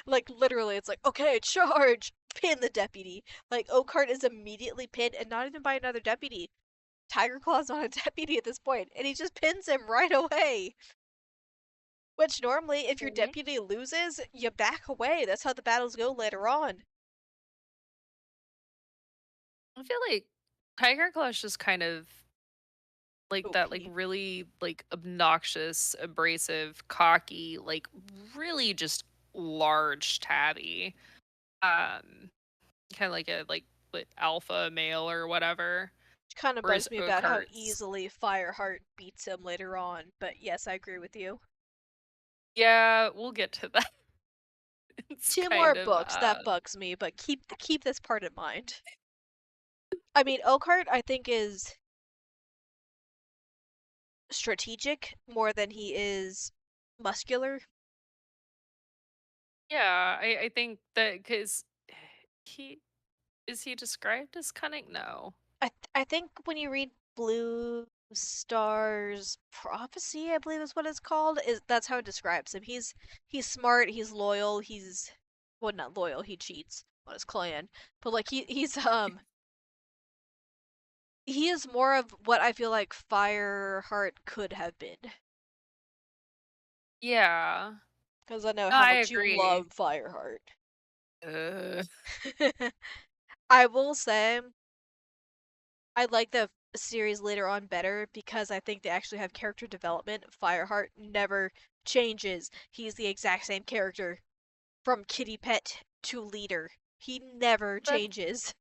Like literally, it's like, okay, charge! Pin the deputy. Like Oakheart is immediately pinned, and not even by another deputy. Tiger Claw's not a deputy at this point, and he just pins him right away. Which normally, if your Mhm. deputy loses, you back away. That's how the battles go later on. I feel like Tiger Claw's just kind of like that, like, OP. really, like, obnoxious, abrasive, cocky, like, really just large tabby. Um, Kinda like a, like, what, alpha male or whatever, Kind of whereas bugs me about how Oakhart's, easily Fireheart beats him later on, but yes, I agree with you. yeah, we'll get to that. It's Two more kind of, books, that bugs me, but keep this part in mind. I mean, Oakheart, I think, is strategic more than he is muscular. yeah, I think that because he is he described as cunning? No. I think when you read Blue Star's Prophecy, I believe is what it's called, is that's how it describes him. He's smart, he's loyal, he's well, not loyal, he cheats on his clan, but like he is more of what I feel like Fireheart could have been. Yeah. Because I know No, how I much you agree. love Fireheart. Uh, I will say I like the series later on better because I think they actually have character development. Fireheart never changes. He's the exact same character from kitty pet to leader. He never that changes.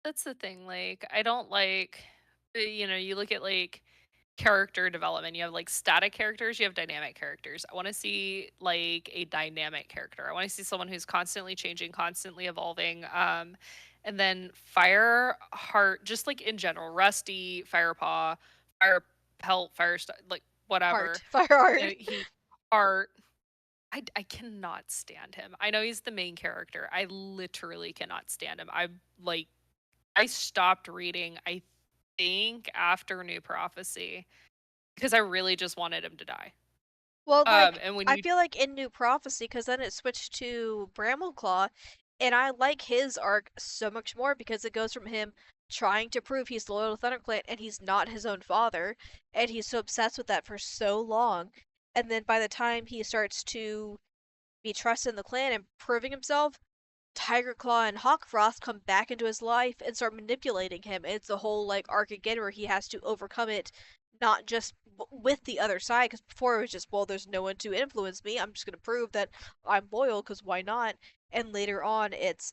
that's the thing, like, I don't like you look at, like, character development, you have, like, static characters, you have dynamic characters. I wanna see, like, a dynamic character. I wanna see someone who's constantly changing, constantly evolving, and then Fireheart, just, like, in general, Rusty, Firepaw, Fire Pelt, like, whatever, Heart. Fireheart. he Heart, I cannot stand him. I know he's the main character. I literally cannot stand him. Like I stopped reading, I think, after New Prophecy because I really just wanted him to die. Well, like, And when I you feel like in New Prophecy, because then it switched to Brambleclaw, and I like his arc so much more because it goes from him trying to prove he's loyal to ThunderClan and he's not his own father, and he's so obsessed with that for so long, and then by the time he starts to be trusted in the clan and proving himself, Tiger Claw and Hawkfrost come back into his life and start manipulating him. It's the whole like arc again where he has to overcome it, not just with the other side. Because before it was just, well, there's no one to influence me. I'm just gonna prove that I'm loyal. Because why not? And later on, it's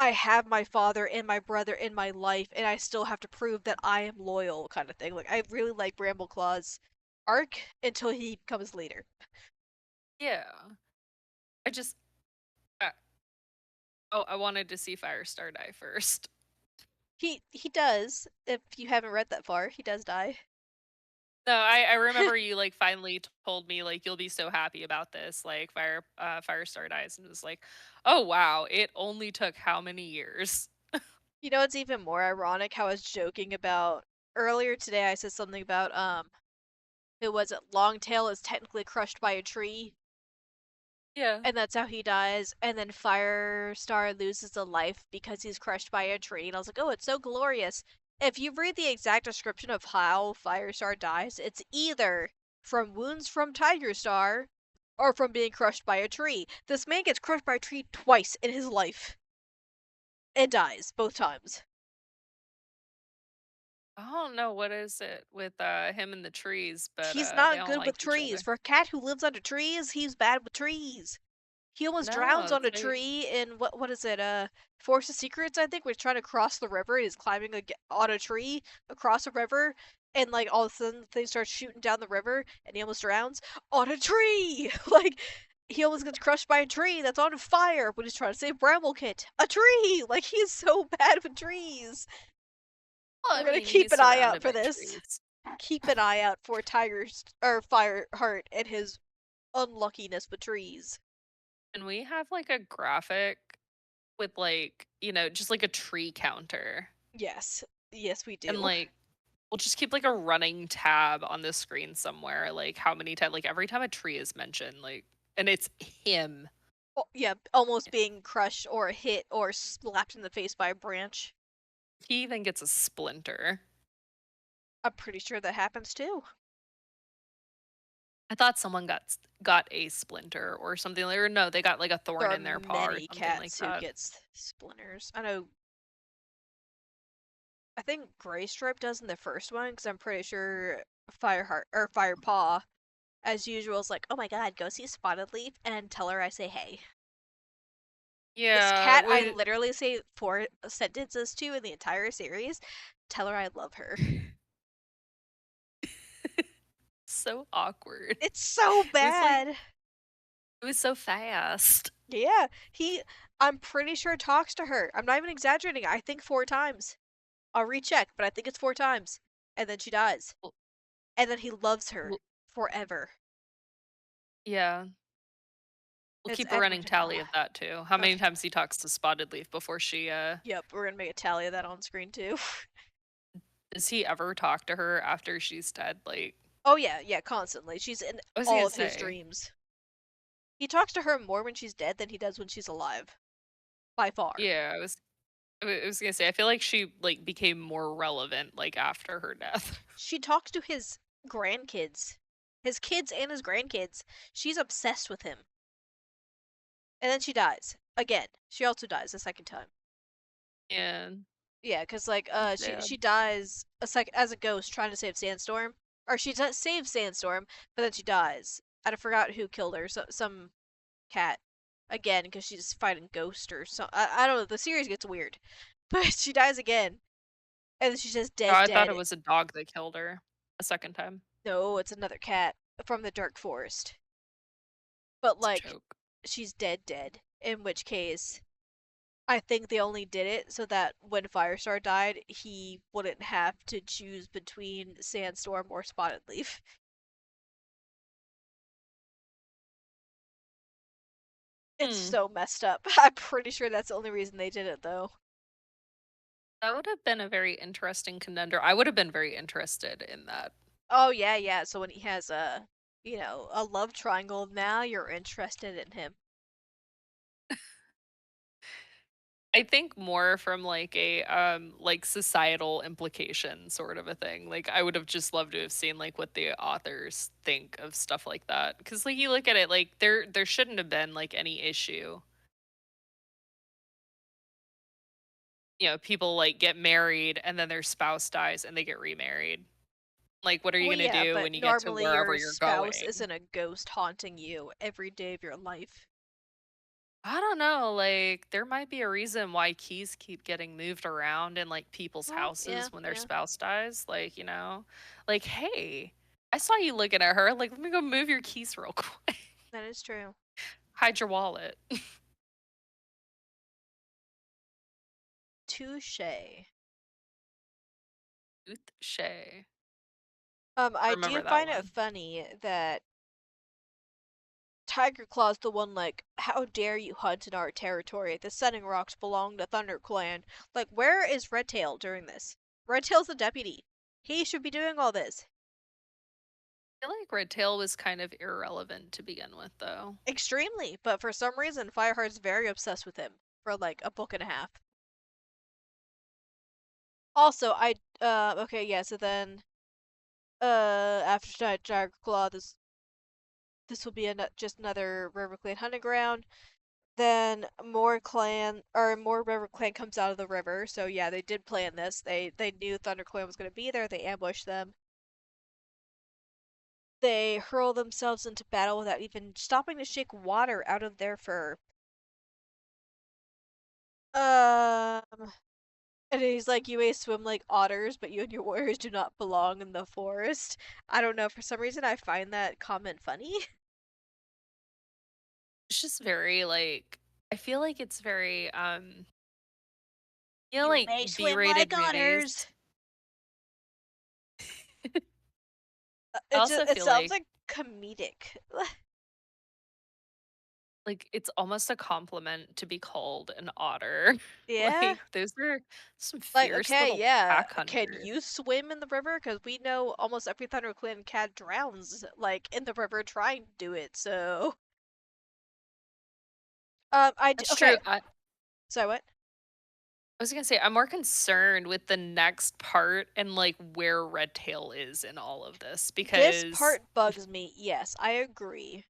I have my father and my brother in my life, and I still have to prove that I am loyal, kind of thing. Like I really like Brambleclaw's arc until he becomes leader. yeah. I just uh, oh, I wanted to see Firestar die first. He does. If you haven't read that far, he does die. No, I remember you, like, finally told me, like, "You'll be so happy about this," like, Firestar dies, and it was like, "Oh, wow, it only took how many years?" You know, it's even more ironic how I was joking about earlier today. I said something about who was it? Longtail is technically crushed by a tree, Yeah. and that's how he dies. And then Firestar loses a life because he's crushed by a tree. And I was like, oh, it's so glorious. If you read the exact description of how Firestar dies, it's either from wounds from Tiger Star or from being crushed by a tree. This man gets crushed by a tree twice in his life and dies both times. I don't know what is it with, him and the trees, but, He's they not don't good like with each trees. other. For a cat who lives under trees, he's bad with trees. He almost drowns No, on a they tree in what is it? Forest of Secrets, I think. We're trying to cross the river. He's climbing on a tree across a river, and like all of a sudden things start shooting down the river, and he almost drowns on a tree. Like he almost gets crushed by a tree that's on fire when he's trying to save Bramblekit. A tree! Like he's so bad with trees. well, We're I gonna mean, keep he's an eye out surrounded for by this. trees. Keep an eye out for Tiger's or Fireheart and his unluckiness with trees. And we have, like, a graphic with, like, just, like, a tree counter, Yes. Yes, we and, do. like, we'll just keep, like, a running tab on the screen somewhere, like, how many times, like, every time a tree is mentioned, like, and it's him. Oh, yeah, almost being crushed or hit or slapped in the face by a branch. He even gets a splinter. I'm pretty sure that happens too. I thought someone got a splinter or something, or no, they got, like, a There thorn are in their paw or many something like cats who that. gets splinters. I know. I think Graystripe does in the first one because I'm pretty sure Fireheart or Firepaw, as usual, is like, "Oh my God, go see Spotted Leaf and tell her I say hey." This Yeah, cat I literally say 4 sentences to in the entire series. Tell her I love her. so awkward. It's so It was like bad. it was so fast. Yeah, I'm pretty sure talks to her. I'm not even exaggerating. I think 4 times. I'll recheck, but I think it's 4 times. And then she dies. Well And then he loves her well forever. yeah. We'll It's keep a running Edward. tally of that too. How many Okay. times he talks to Spotted Leaf before she, Yep, we're gonna make a tally of that on screen too. does he ever talk to her after she's dead? Like, Oh yeah, yeah, constantly. She's in I was all gonna of his say, dreams. He talks to her more when she's dead than he does when she's alive. By far. yeah, I was gonna say, I feel like she, like, became more relevant, like, after her death. She talks to his grandkids. His kids and his grandkids. She's obsessed with him. And then she dies. Again. She also dies the second time. And Yeah, cause like it's she sad. dies as a ghost trying to save Sandstorm, or she does save Sandstorm, but then she dies. I forgot who killed her. Some cat again because she's fighting Ghost or so. I don't know. The series gets weird, but she dies again, and then she's just Oh, dead, I thought dead. it was a dog that killed her a second time. No, it's another cat from the Dark Forest, but It's a like joke. she's dead, dead. In which case, I think they only did it so that when Firestar died, he wouldn't have to choose between Sandstorm or Spotted Leaf. It's Hmm. so messed up. I'm pretty sure that's the only reason they did it, though. That would have been a very interesting conundrum. I would have been very interested in that. Oh yeah, yeah. So when he has a love triangle. Now you're interested in him. I think more from like a like societal implication sort of a thing. Like I would have just loved to have seen like what the authors think of stuff like that. Cause like you look at it like there shouldn't have been like any issue. You know, people like get married and then their spouse dies and they get remarried. Like what are you Well, gonna yeah, do but when you get to normally wherever your you're spouse going? isn't a ghost haunting you every day of your life. I don't know, like, there might be a reason why keys keep getting moved around in, like, people's Well, yeah, houses when their yeah, spouse dies, like, like, "Hey, I saw you looking at her, like, let me go move your keys real quick. that is true. Hide your wallet." Touche. Touche. I do Remember that find it one. funny that Tiger Claw's the one like, how dare you hunt in our territory? The Setting Rocks belong to ThunderClan. Like, where is Redtail during this? Redtail's the deputy. He should be doing all this. I feel like Redtail was kind of irrelevant to begin with, though. Extremely, but for some reason, Fireheart's very obsessed with him for like a book and a half. Also, okay, yeah, so then, after Tiger Claw, this will be just another River Clan hunting ground. Then more River Clan comes out of the river. So yeah, they did plan this. They knew Thunder Clan was gonna be there. They ambushed them. They hurl themselves into battle without even stopping to shake water out of their fur. Um, and he's like, you may swim like otters, but you and your warriors do not belong in the forest. I don't know, for some reason I find that comment funny. It's just very, like I feel like it's very, You like, may swim B-rated like movies. otters. I It just also it feel sounds like like comedic. it's almost a compliment to be called an otter. Yeah. Like, those are some Like, fierce okay, little yeah. pack Can hunters. you swim in the river? Because we know almost every ThunderClan cat drowns, like, in the river trying to do it, so. That's true. Okay. Sorry, what? I was gonna say, I'm more concerned with the next part and, like, where Redtail is in all of this This because part bugs me. Yes, I agree.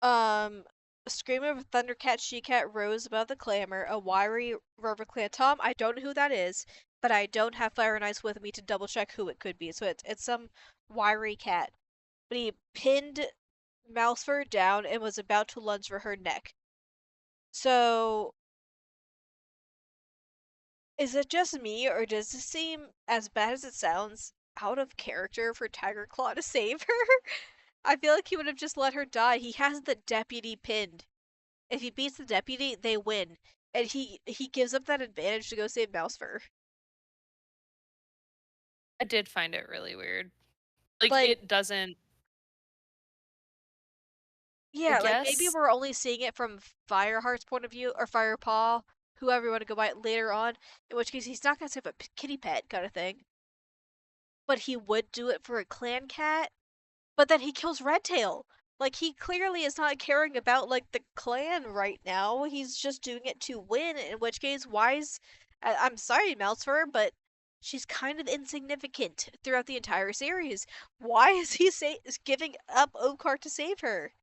Um, Scream of a Thundercat She-Cat rose above the clamor, a wiry RiverClan Tom. I don't know who that is, but I don't have Fire and Ice with me to double check who it could be. So it's some wiry cat. But he pinned Mousefur down and was about to lunge for her neck. So, is it just me, or does this seem, as bad as it sounds, out of character for Tiger Claw to save her? I feel like he would have just let her die. He has the deputy pinned. If he beats the deputy, they win. And he gives up that advantage to go save Mousefur. I did find it really weird. Like, Like, it doesn't I yeah, like maybe guess we're only seeing it from Fireheart's point of view, or Firepaw, whoever you want to go by later on, in which case he's not gonna save a kitty pet kind of thing. But he would do it for a clan cat. But then he kills Redtail. Like he clearly is not caring about like the clan right now. He's just doing it to win. In which case, why is I'm sorry, Mousefur, but she's kind of insignificant throughout the entire series. Why is he giving up Oakheart to save her?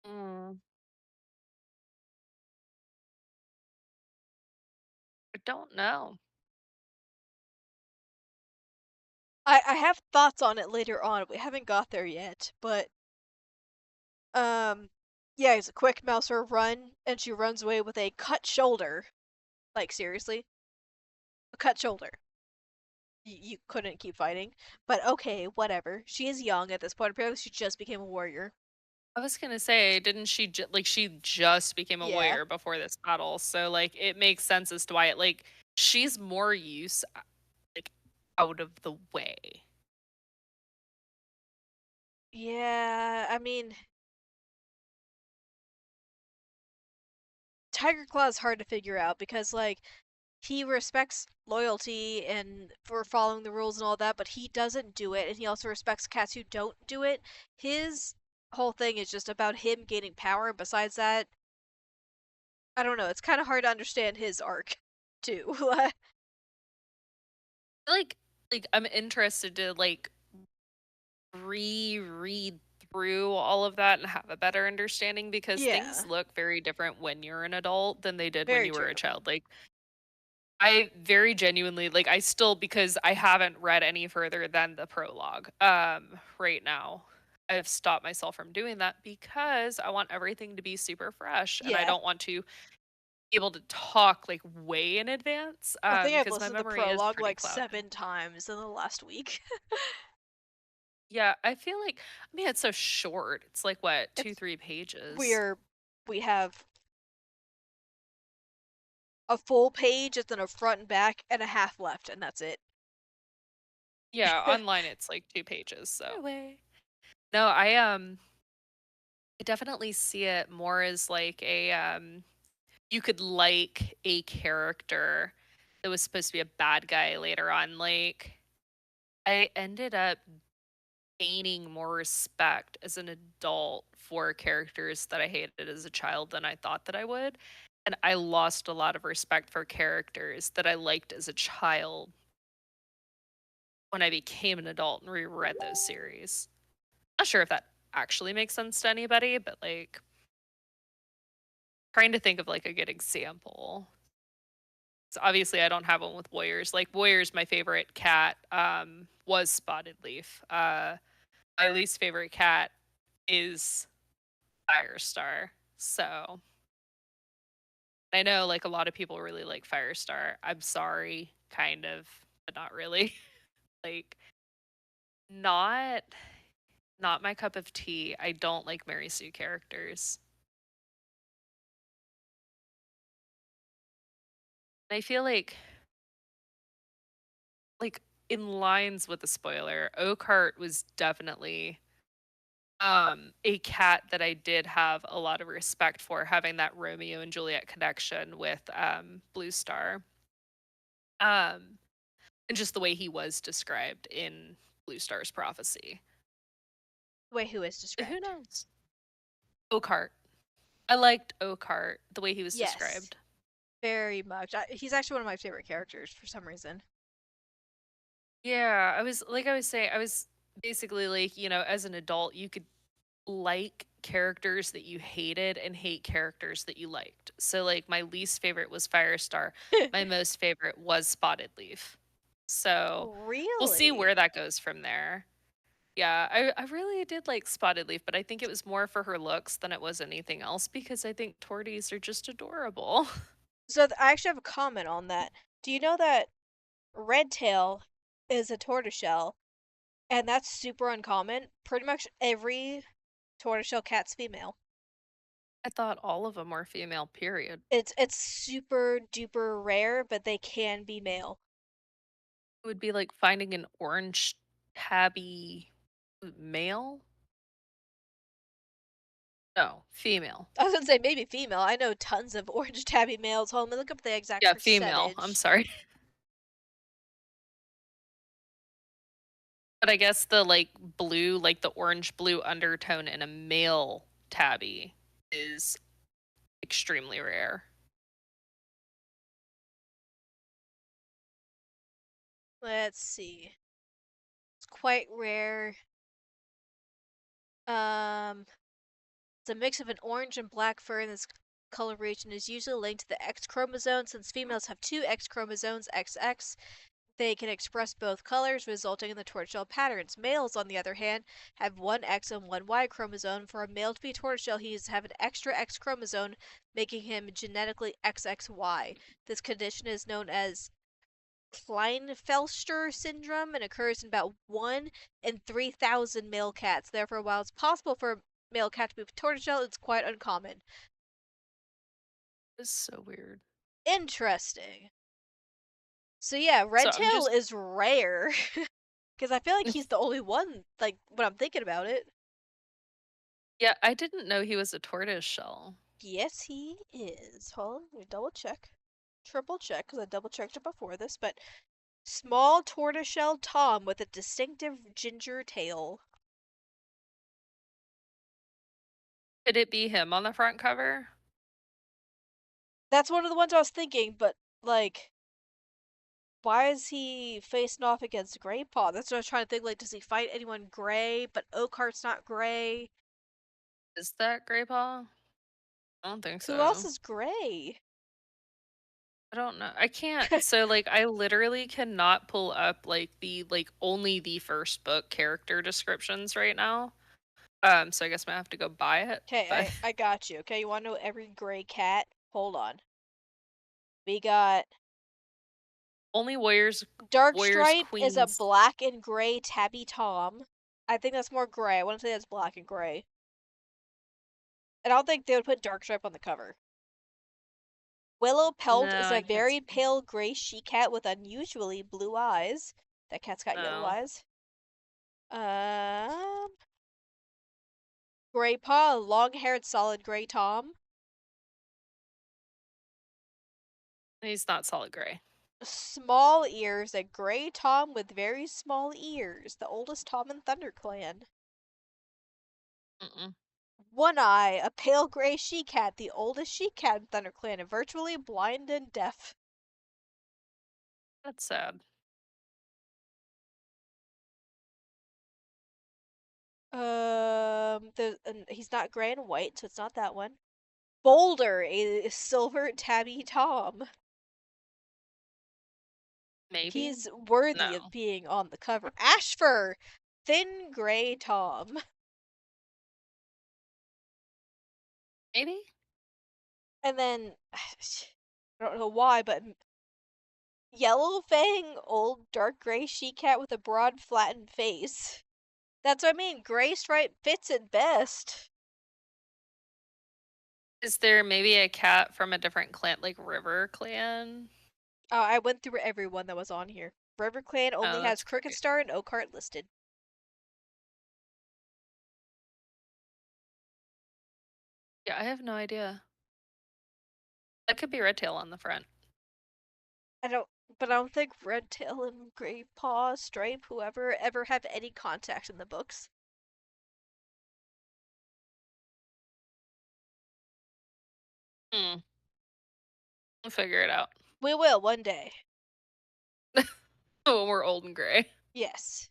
mm, I don't know. I have thoughts on it later on. We haven't got there yet, but um, yeah, it's a quick Mousefur run, and she runs away with a cut shoulder. Like seriously, a cut shoulder. You couldn't keep fighting. But okay, whatever. She is young at this point. Apparently, she just became a warrior. I was gonna say, didn't she like she just became a Yeah. warrior before this battle, so like it makes sense as to why it like she's more use like out of the way. Yeah, I mean, Tiger Claw is hard to figure out because, like, he respects loyalty and for following the rules and all that, but he doesn't do it, and he also respects cats who don't do it. His whole thing is just about him gaining power. Besides that, I don't know. It's kind of hard to understand his arc, too. Like I'm interested to reread through all of that and have a better understanding because things Yeah, look very different when you're an adult than they did when very you were a true. child. Like I very genuinely like I still because I haven't read any further than the prologue right now. I've stopped myself from doing that because I want everything to be super fresh and I Yeah, don't want to be able to talk like way in advance I think I've because my listened to the memory is prologue pretty like clouded. 7 times in the last week. Yeah, I feel like I mean it's so short. It's like what, 2 It's 3 pages. we're we have a full page, it's in a front and back, and a half left, and that's it. Yeah, online it's like 2 pages. So anyway. No, I definitely see it more as like a you could like a character that was supposed to be a bad guy later on. Like I ended up gaining more respect as an adult for characters that I hated as a child than I thought that I would. And I lost a lot of respect for characters that I liked as a child when I became an adult and reread those series. Not sure if that actually makes sense to anybody, but like trying to think of like a good example. So obviously I don't have one with Warriors. Like Warriors, my favorite cat was Spotted Leaf. My least favorite cat is Firestar. So I know like a lot of people really like Firestar. I'm sorry, kind of, but not really. Like not not my cup of tea. I don't like Mary Sue characters. I feel like in lines with the spoiler, Oakheart was definitely a cat that I did have a lot of respect for, having that Romeo and Juliet connection with Blue Star. Um and just the way he was described in Blue Star's prophecy. Wait, who is Who described? knows? Oakheart. I liked Oakheart, the way he was Yes, described. very much. He's actually one of my favorite characters for some reason. Yeah, I was saying, I was basically like, as an adult, you could like characters that you hated and hate characters that you liked. So like my least favorite was Firestar. My most favorite was Spotted Leaf. So we'll see Really? where that goes from there. Yeah, I really did like Spotted Leaf, but I think it was more for her looks than it was anything else because I think torties are just adorable. So I actually have a comment on that. Do you know that Redtail is a tortoiseshell, and that's super uncommon? Pretty much every tortoiseshell cat's female. I thought all of them were female, period. It's super duper rare, but they can be male. It would be like finding an orange tabby male? No, female. I was gonna say maybe female. I know tons of orange tabby males. Hold on, let me look up the exact Yeah, female. I'm percentage. sorry. But I guess the like blue, like the orange blue undertone in a male tabby is extremely rare. Let's see. It's quite rare. Um, it's a mix of an orange and black fur in this coloration is usually linked to the X chromosome. Since females have two X chromosomes, XX, they can express both colors, resulting in the tortoiseshell patterns. Males, on the other hand, have one X and one Y chromosome. For a male to be tortoiseshell, he needs to have an extra X chromosome, making him genetically XXY. This condition is known as Klinefelter syndrome and occurs in about 1 in 3,000 male cats. Therefore, while it's possible for a male cat to be a tortoiseshell, it's quite uncommon. It's so weird. Interesting. So yeah, So I'm Redtail just is rare. Because I feel like he's the only one, like, when I'm thinking about it. yeah, I didn't know he was a tortoise shell. Yes, he is. Hold on, let me double check. triple check because I double checked it before this, but small tortoiseshell tom with a distinctive ginger tail. Could it be him on the front cover? That's one of the ones I was thinking, but like, why is he facing off against Greypaw? That's what I was trying to think. Like, does he fight anyone gray? But Oakheart's not gray. Is that Greypaw? I don't think Who else so. is gray? I don't know. I can't so, like, I literally cannot pull up, like, only the first book character descriptions right now. So I guess I'm gonna have to go buy it, Okay, but I got you. Okay, you want to know every gray cat? Hold on. We got only warriors, Darkstripe is a queens. black and gray tabby tom. I think that's more gray. I want to say that's black and gray. And I don't think they would put Darkstripe on the cover. Willow Pelt is No, a I can't very see. pale gray she-cat with unusually blue eyes. That cat's got yellow No. eyes. Um, Greypaw, long-haired solid gray tom. He's not solid gray. Small ears, a gray tom with very small ears. The oldest tom in ThunderClan. Mm-mm. One Eye, a pale gray she-cat, the oldest she-cat in ThunderClan, and virtually blind and deaf. That's sad. He's not gray and white, so it's not that one. Boulder, a silver tabby tom. Maybe? He's worthy of No. being on the cover. Ashfur, thin gray tom. Maybe? And then, I don't know why, but Yellow Fang, old dark gray she-cat with a broad flattened face. That's what I mean, gray stripe fits it best. Is there maybe a cat from a different clan, like River Clan? I went through everyone that was on here. River Clan only Oh, has that's Crooked great. Star and Oakheart listed. Yeah, I have no idea. That could be Red Tail on the front. I don't, but I don't think Redtail and Grey Paw, Stripe, whoever, ever have any contact in the books. Hmm. We'll figure it out. We will one day. When we're old and gray. Yes.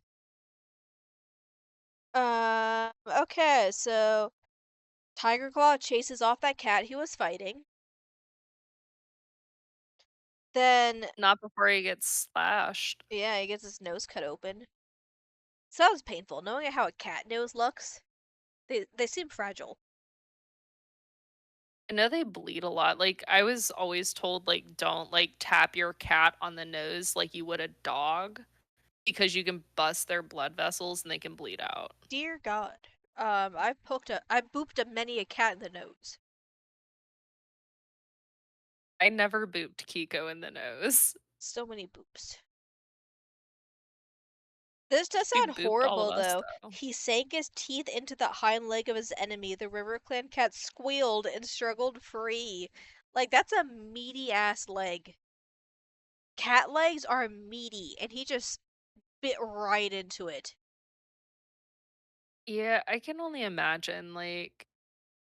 Okay, so Tiger Claw chases off that cat he was fighting. Then, Not before he gets slashed. yeah, he gets his nose cut open. Sounds painful, knowing how a cat nose looks. They seem fragile. I know they bleed a lot. Like, I was always told, like, don't, like, tap your cat on the nose like you would a dog because you can bust their blood vessels and they can bleed out. Dear God. I booped a many a cat in the nose. I never booped Kiko in the nose. So many boops. This does She sound booped all of horrible, us, though. though. He sank his teeth into the hind leg of his enemy. The River Clan cat squealed and struggled free. Like, that's a meaty ass leg. Cat legs are meaty, and he just bit right into it. Yeah, I can only imagine, like,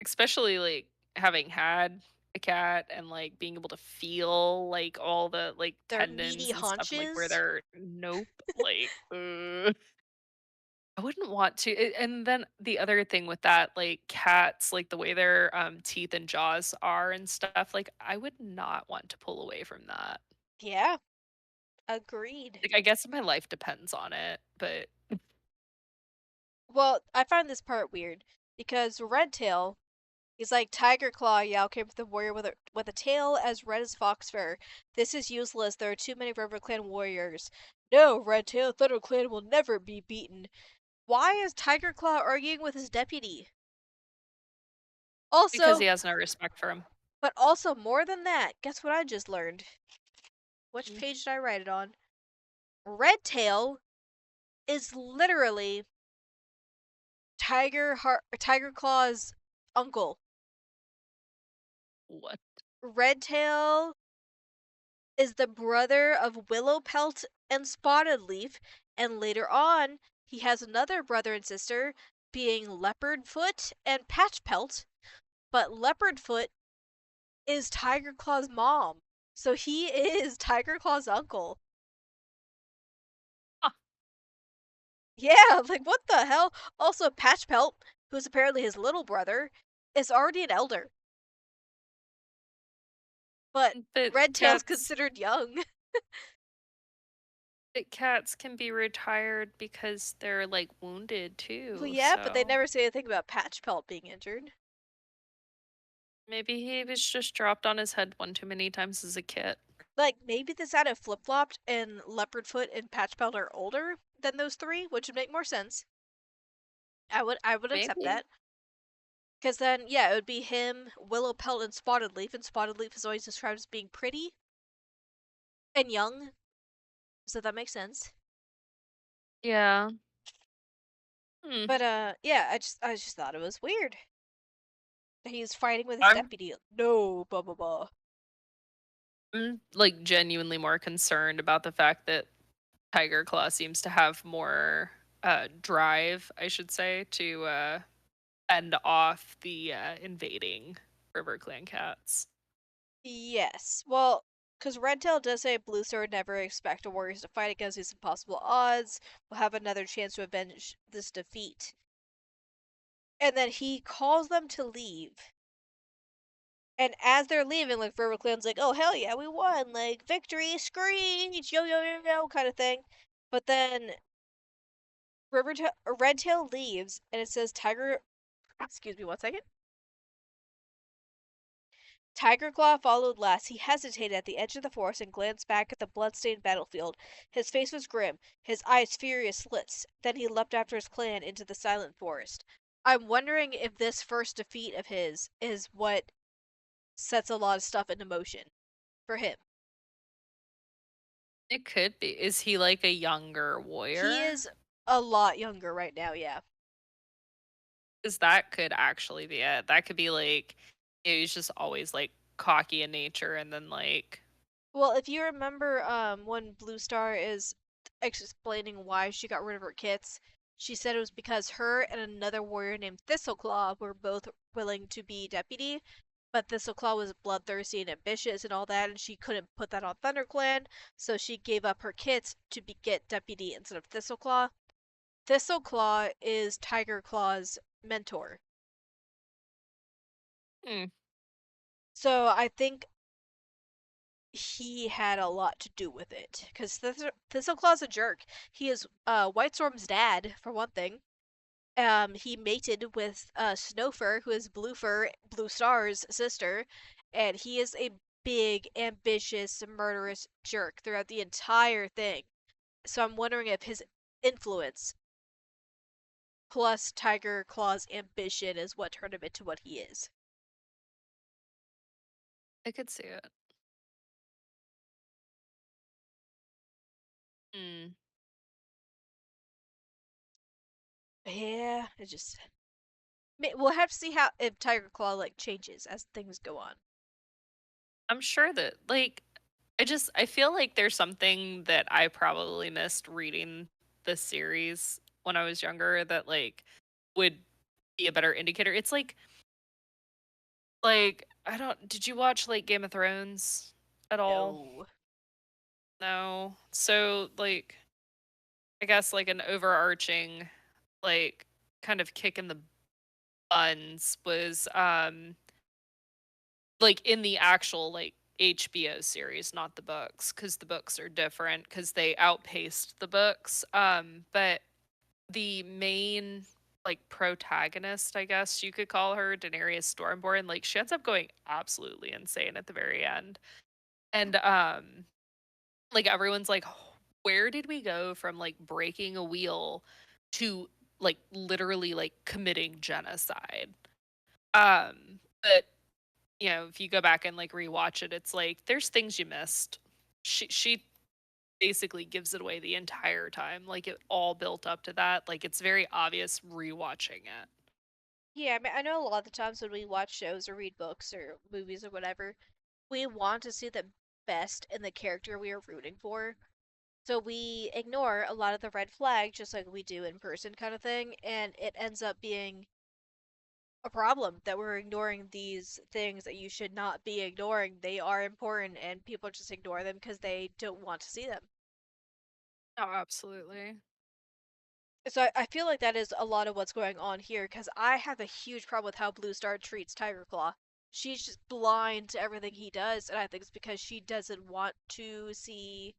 especially, like, having had a cat and, like, being able to feel, like, all the, like, Their meaty tendons and stuff and, like, where haunches. they're nope, like, I wouldn't want to and then the other thing with that, like, cats, like, the way their, teeth and jaws are and stuff, like, I would not want to pull away from that. Yeah, agreed. Like, I guess my life depends on it, but Well, I find this part weird because Redtail, he's like Tiger Claw, yeah, okay, with the warrior with a tail as red as fox fur. This is useless. There are too many River Clan warriors. No, Redtail, Thunder Clan will never be beaten. Why is Tiger Claw arguing with his deputy? because Also, he has no respect for him. but also more than that, guess what I just learned? Which Mm. page did I write it on? Redtail is literally Tiger Claw's uncle. What? Redtail is the brother of Willowpelt and Spotted Leaf, and later on, he has another brother and sister, being Leopardfoot and Patchpelt. But Leopardfoot is Tigerclaw's mom, so he is Tigerclaw's uncle. Huh. Yeah, like what the hell? Also, Patchpelt, who's apparently his little brother, is already an elder, but But Redtail's cats considered young. but cats can be retired because they're, like, wounded Well, too, yeah, but they so never say anything about Patchpelt being injured. maybe he was just dropped on his head one too many times as a kid. Like, maybe this had a flip-flopped and Leopardfoot and Patchpelt are older than those three, which would make more sense. I would accept Maybe. that. Because then, yeah, it would be him, Willowpelt, and Spotted Leaf is always described as being pretty and young, so that makes sense. Yeah. Hmm. But yeah, I just thought it was weird that he's fighting with his I'm deputy. No, blah blah blah. I'm, like, genuinely more concerned about the fact that Tiger Claw seems to have more, drive, I should say, to, fend off the, invading River Clan cats. Yes, well, because Redtail does say Blue Sword never expect warriors to fight against these impossible odds. Will have another chance to avenge this defeat. And then he calls them to leave. And as they're leaving, like River Clan's like, "Oh hell yeah, we won! Like victory, screech, yo yo yo yo," kind of thing. But then Redtail leaves, and it says Tiger. Excuse me, 1 second. Tigerclaw followed last. He hesitated at the edge of the forest and glanced back at the bloodstained battlefield. His face was grim, his eyes furious slits. Then he leapt after his clan into the silent forest. I'm wondering if this first defeat of his is what sets a lot of stuff into motion for him. It could be. Is he, like, a younger He warrior? is a lot younger right now, yeah. 'Cause that could actually be it. That could be, like, he's just always, like, cocky in nature and then, like Well, if you remember, when Blue Star is explaining why she got rid of her kits, she said it was because her and another warrior named Thistleclaw were both willing to be deputy, but Thistleclaw was bloodthirsty and ambitious and all that, and she couldn't put that on ThunderClan, so she gave up her kits to get deputy instead of Thistleclaw. Thistleclaw is Tigerclaw's mentor. hmm, So I think he had a lot to do with it because Thistleclaw's a jerk. He is White Storm's dad for one thing. He mated with Snowfur, who is Blue Star's sister, and he is a big, ambitious, murderous jerk throughout the entire thing. So I'm wondering if his influence plus Tiger Claw's ambition is what turned him into what he is. I could see it. Hmm. Yeah, it just we'll have to see how if Tiger Claw like changes as things go on. I'm sure that, like I feel like there's something that I probably missed reading this series when I was younger that, like, would be a better indicator. It's like, I don't did you watch, like, Game of Thrones at all? No. No? So, like, I guess, like, an overarching, like, kind of kick in the buns was, like, in the actual, like, HBO series, not the books, because the books are different because they outpaced the books, but the main, like, protagonist, I guess you could call her, Daenerys Stormborn, like, she ends up going absolutely insane at the very end, and, like, everyone's like, "Where did we go from, like, breaking a wheel to, like, literally, like, committing genocide?" But if you go back and, like, rewatch it, it's like, there's things you missed. She basically gives it away the entire time, like, it all built up to that, like, it's very obvious rewatching it. Yeah, I mean, I know a lot of the times when we watch shows or read books or movies or whatever, we want to see the best in the character we are rooting for. So we ignore a lot of the red flags just like we do in person kind of thing, and it ends up being a problem that we're ignoring these things that you should not be ignoring. They are important and people just ignore them because they don't want to see them. Oh, absolutely. So I feel like that is a lot of what's going on here because I have a huge problem with how Blue Star treats Tiger Claw. She's just blind to everything he does, and I think it's because she doesn't want to see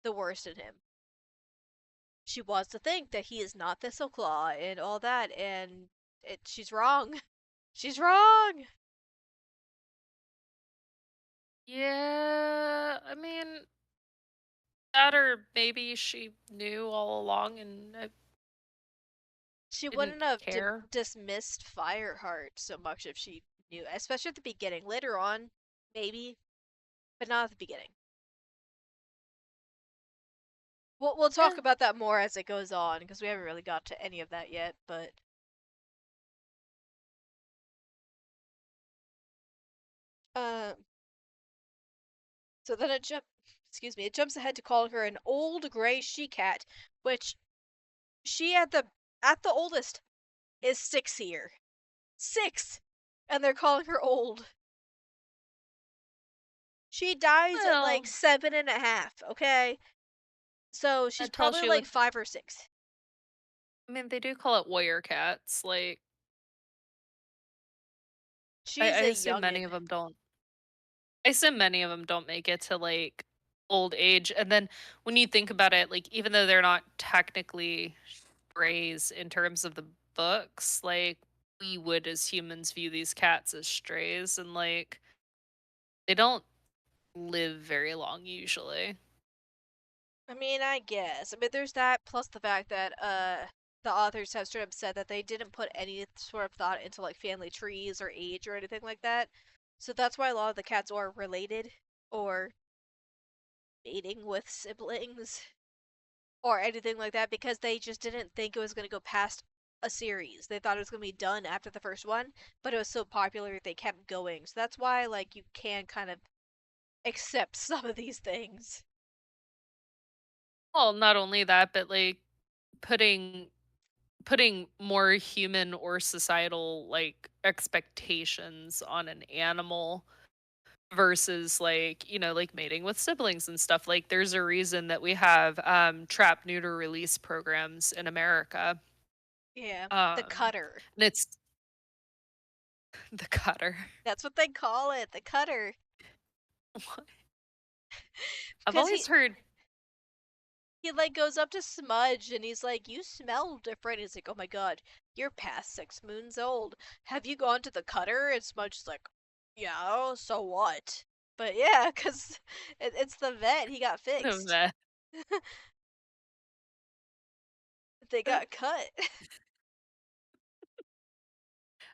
the worst in him. She wants to think that he is not Thistleclaw and all that, and she's wrong. She's wrong. Yeah, I mean, that or maybe she knew all along and She didn't wouldn't have care. dismissed Fireheart so much if she knew, especially at the beginning. Later on, maybe, but not at the beginning. We'll talk Eh, about that more as it goes on because we haven't really got to any of that yet. But uh, so then excuse me, it jumps ahead to calling her an old gray she-cat, which she at the oldest is 6 here, 6, and they're calling her old. She dies at like well, 7.5. Okay, so she's until probably she like was. 5 or 6. I mean, they do call it warrior cats. Like, I She's a assume many youngin. of them don't. I assume many of them don't make it to like old age. And then when you think about it, like even though they're not technically strays in terms of the books, like we would as humans view these cats as strays, and like they don't live very long usually. I mean, I guess. I mean, there's that plus the fact that the authors have straight up said that they didn't put any sort of thought into like family trees or age or anything like that. So that's why a lot of the cats are related or mating with siblings or anything like that because they just didn't think it was going to go past a series. They thought it was going to be done after the first one, but it was so popular they kept going. So that's why like you can kind of accept some of these things. Well, not only that, but like putting putting more human or societal like expectations on an animal versus like like mating with siblings and stuff. Like there's a reason that we have trap neuter release programs in America. Yeah, the um cutter. and it's the cutter. That's what they call it, the cutter. I've Because always heard. he like goes up to Smudge and he's like, "You smell different." He's like, "Oh my god, you're past 6 moons old. Have you gone to the cutter?" And Smudge is like, "Yeah, so what?" But yeah, because it's the vet. He got Of fixed. that. They got cut.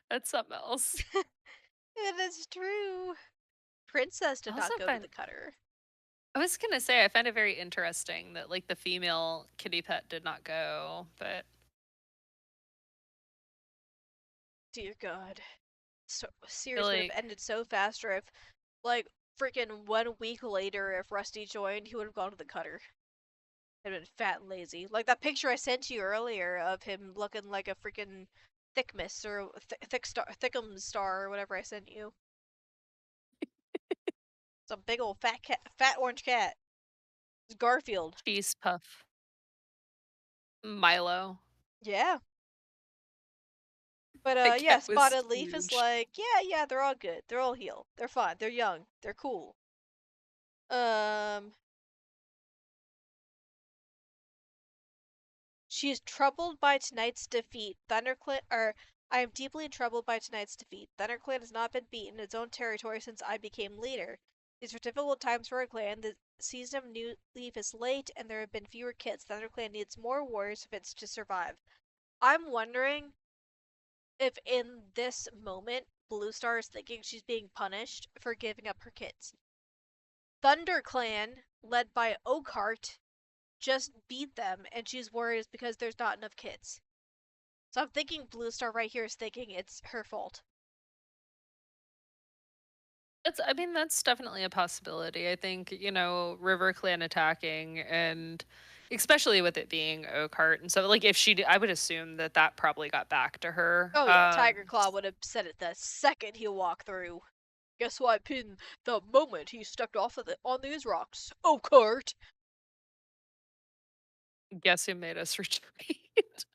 That's something else. It is true. Princess I did also not go to find the cutter. I was gonna say I find it very interesting that like the female kitty pet did not go, but Dear God. So I feel series would have like ended so fast, or if like freaking 1 week later, if Rusty joined, he would have gone to the cutter. Had been fat and lazy. Like that picture I sent you earlier of him looking like a freaking thickness or thickum star or whatever I sent you. It's a big old fat cat, fat orange cat. It's Garfield. cheese puff Milo. Yeah. But That yeah, cat was Spotted Leaf is huge. like, yeah, they're all good. They're all healed. They're fine. They're young. They're cool. Um, She is troubled by tonight's defeat. ThunderClan, or I am deeply troubled by tonight's defeat. ThunderClan has not been beaten in its own territory since I became leader. These are difficult times for our clan. The season of New Leaf is late, and there have been fewer kids. ThunderClan needs more warriors if it's to survive. I'm wondering if in this moment Blue Star is thinking she's being punished for giving up her kids. ThunderClan, led by Oakheart, just beat them, and she's worried because there's not enough kids. So I'm thinking Blue Star right here is thinking it's her fault. I mean, that's definitely a possibility. I think, River Clan attacking and especially with it being Oakheart, and so, like, if I would assume that that probably got back to her. Oh yeah, Tiger Claw would have said it the second he walked through. Guess who I pinned the moment he stepped off of on these rocks? Oh, Kurt! Guess who made us retreat?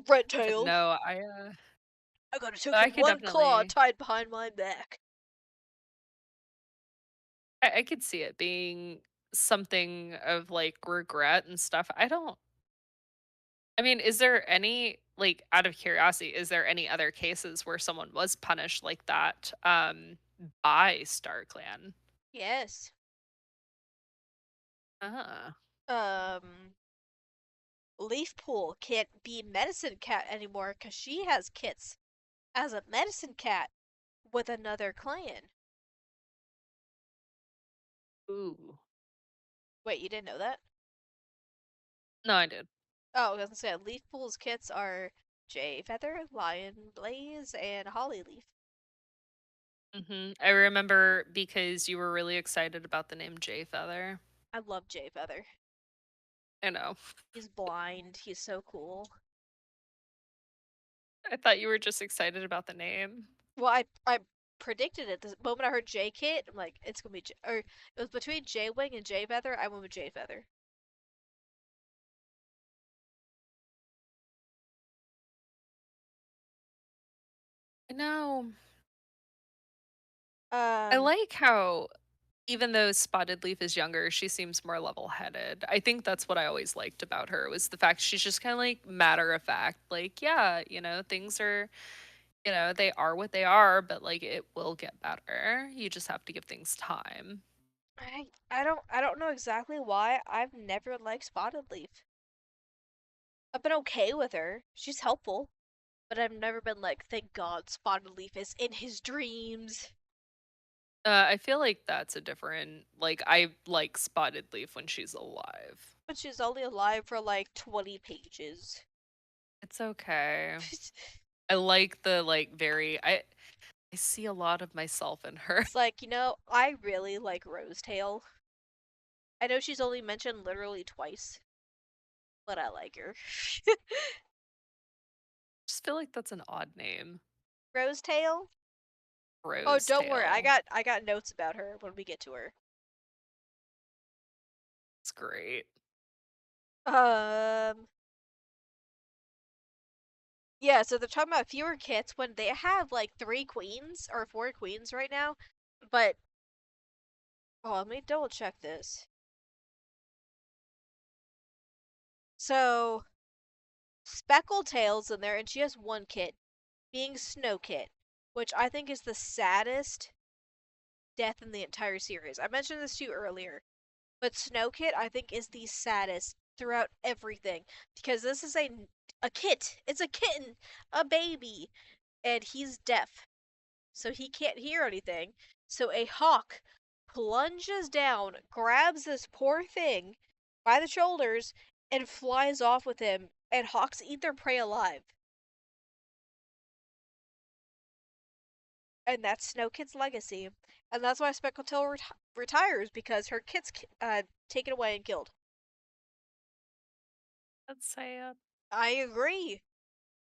Red But tail. no, I got a I token could one claw definitely tied behind my back. I could see it being something of, like, regret and stuff. I mean, is there any like, out of curiosity, is there any other cases where someone was punished like that, by StarClan? Yes. Ah. Um, Leafpool can't be Medicine Cat anymore because she has kits as a Medicine Cat with another clan. Ooh. Wait, you didn't know that? No, I did. Oh, I was gonna say Leafpool's kits are Jay Feather, Lion Blaze, and Holly Leaf. Mhm. I remember because you were really excited about the name Jayfeather. I love Jay Feather. I know. He's blind. He's so cool. I thought you were just excited about the name. Well, I predicted it the moment I heard J Kit. I'm like, it's gonna be J, or it was between J Wing and J Feather. I went with J Feather. I know. I Um, like how even though Spotted Leaf is younger, she seems more level-headed. I think that's what I always liked about her was the fact she's just kinda, like, matter of fact, like, yeah, things are they are what they are, but, like, it will get better. You just have to give things time. I don't know exactly why. I've never liked Spotted Leaf. I've been okay with her. She's helpful, but I've never been like, thank God Spotted Leaf is in his dreams. I feel like that's a different I like Spotted Leaf when she's alive. But she's only alive for like 20 pages. It's okay. I like the, I see a lot of myself in her. It's like, I really like Rosetail. I know she's only mentioned literally twice, but I like her. Just feel like that's an odd name. Rosetail? Oh, Rose don't worry. I Tail. got I got notes about her when we get to her. It's great. Um, yeah, so they're talking about fewer kits when they have like 3 queens or 4 queens right now. But oh, let me double check this. So Speckled Tail's in there and she has 1 kit, being Snow Kit, which I think is the saddest death in the entire series. I mentioned this to you earlier. But Snow Kit, I think, is the saddest throughout everything because this is a kit. It's a kitten, a baby, and he's deaf, so he can't hear anything. So a hawk plunges down, grabs this poor thing by the shoulders, and flies off with him. And hawks eat their prey alive. And that's Snow Kit's legacy. And that's why Speckletail retires because her kit's taken away and killed. That's sad. I agree.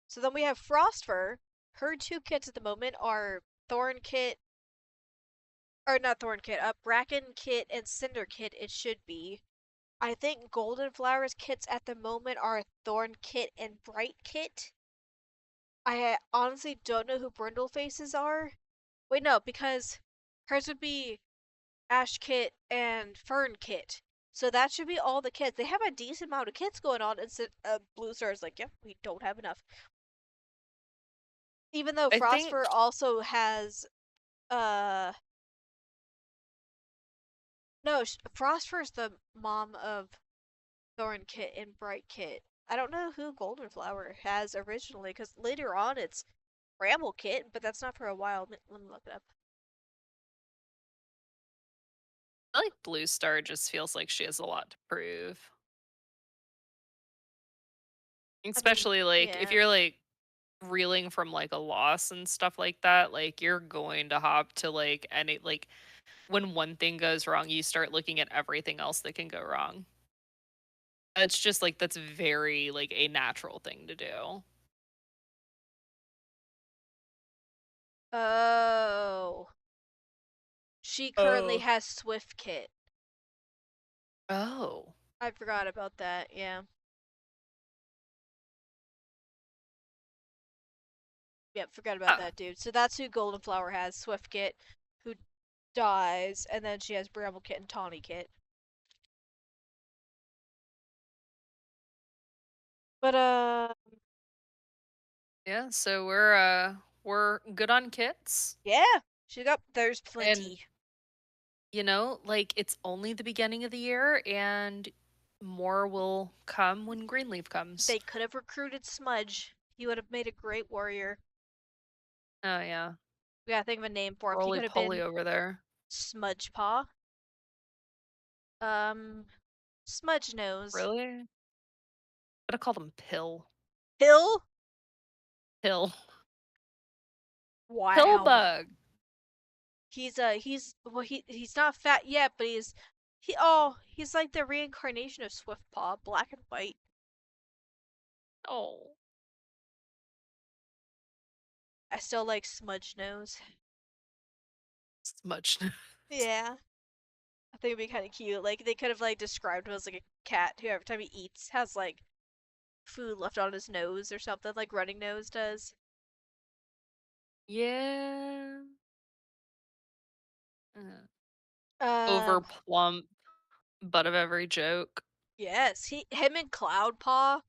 So then we have Frostfur. Her 2 kits at the moment are Thorn Kit, or not Thorn Kit, Bracken Kit and Cinder Kit, it should be. I think Golden Flower's kits at the moment are Thorn Kit and Bright Kit. I honestly don't know who Brindleface's are. Wait, no, because hers would be Ash Kit and Fern Kit. So that should be all the kits. They have a decent amount of kits going on, and Blue Star's like, yep, we don't have enough. Even though I think Frostfur also has uh no, Frostfur's the mom of Thorn Kit and Bright Kit. I don't know who Golden Flower has originally, because later on it's Bramble Kit, but that's not for a while. Let me look it up. I feel like Blue Star just feels like she has a lot to prove. I mean, Especially, like, if yeah. you're, like reeling from like a loss and stuff like that, like you're going to hop to like any like when one thing goes wrong, you start looking at everything else that can go wrong. It's just like that's very like a natural thing to do. Oh. She currently Oh. has Swift Kit. Oh. I forgot about that, yeah. Yep, forgot about Huh. that dude. So that's who Golden Flower has, Swift Kit, who dies, and then she has Bramble Kit and Tawny Kit. But Yeah, so we're good on kits. yeah. There's And plenty. you know, like it's only the beginning of the year and more will come when Greenleaf comes. They could have recruited Smudge. He would have made a great warrior. Oh yeah. We gotta think of a name for him. He Roly could have poly been over there. Smudge Paw. Um, Smudge Nose. Really? Gotta call them pill. Hill? Pill. Pill Wow. bug. He's not fat yet, but he's like the reincarnation of Swiftpaw, black and white. Oh. I still like Smudge Nose. Smudge. Yeah. I think it'd be kind of cute. Like they could have like described him as like a cat who every time he eats has like food left on his nose or something, like Running Nose does. Yeah. Uh, Um, Over plump, butt of every joke. yes, him and Cloudpaw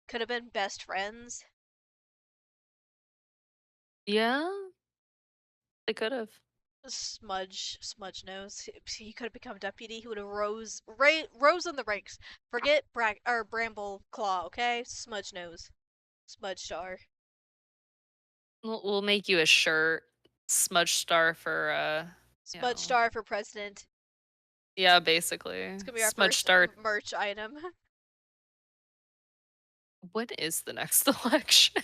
could have been best friends. Yeah, they could have. Smudge Nose. He could have become deputy. He would have rose in the ranks. Forget Bramble Claw, okay? Smudge Nose, Smudge Star, We'll make you a shirt, smudge star for you Smudge know. Star for president. Yeah, It's basically. gonna be our Smudge first star. merch item. When is the next election?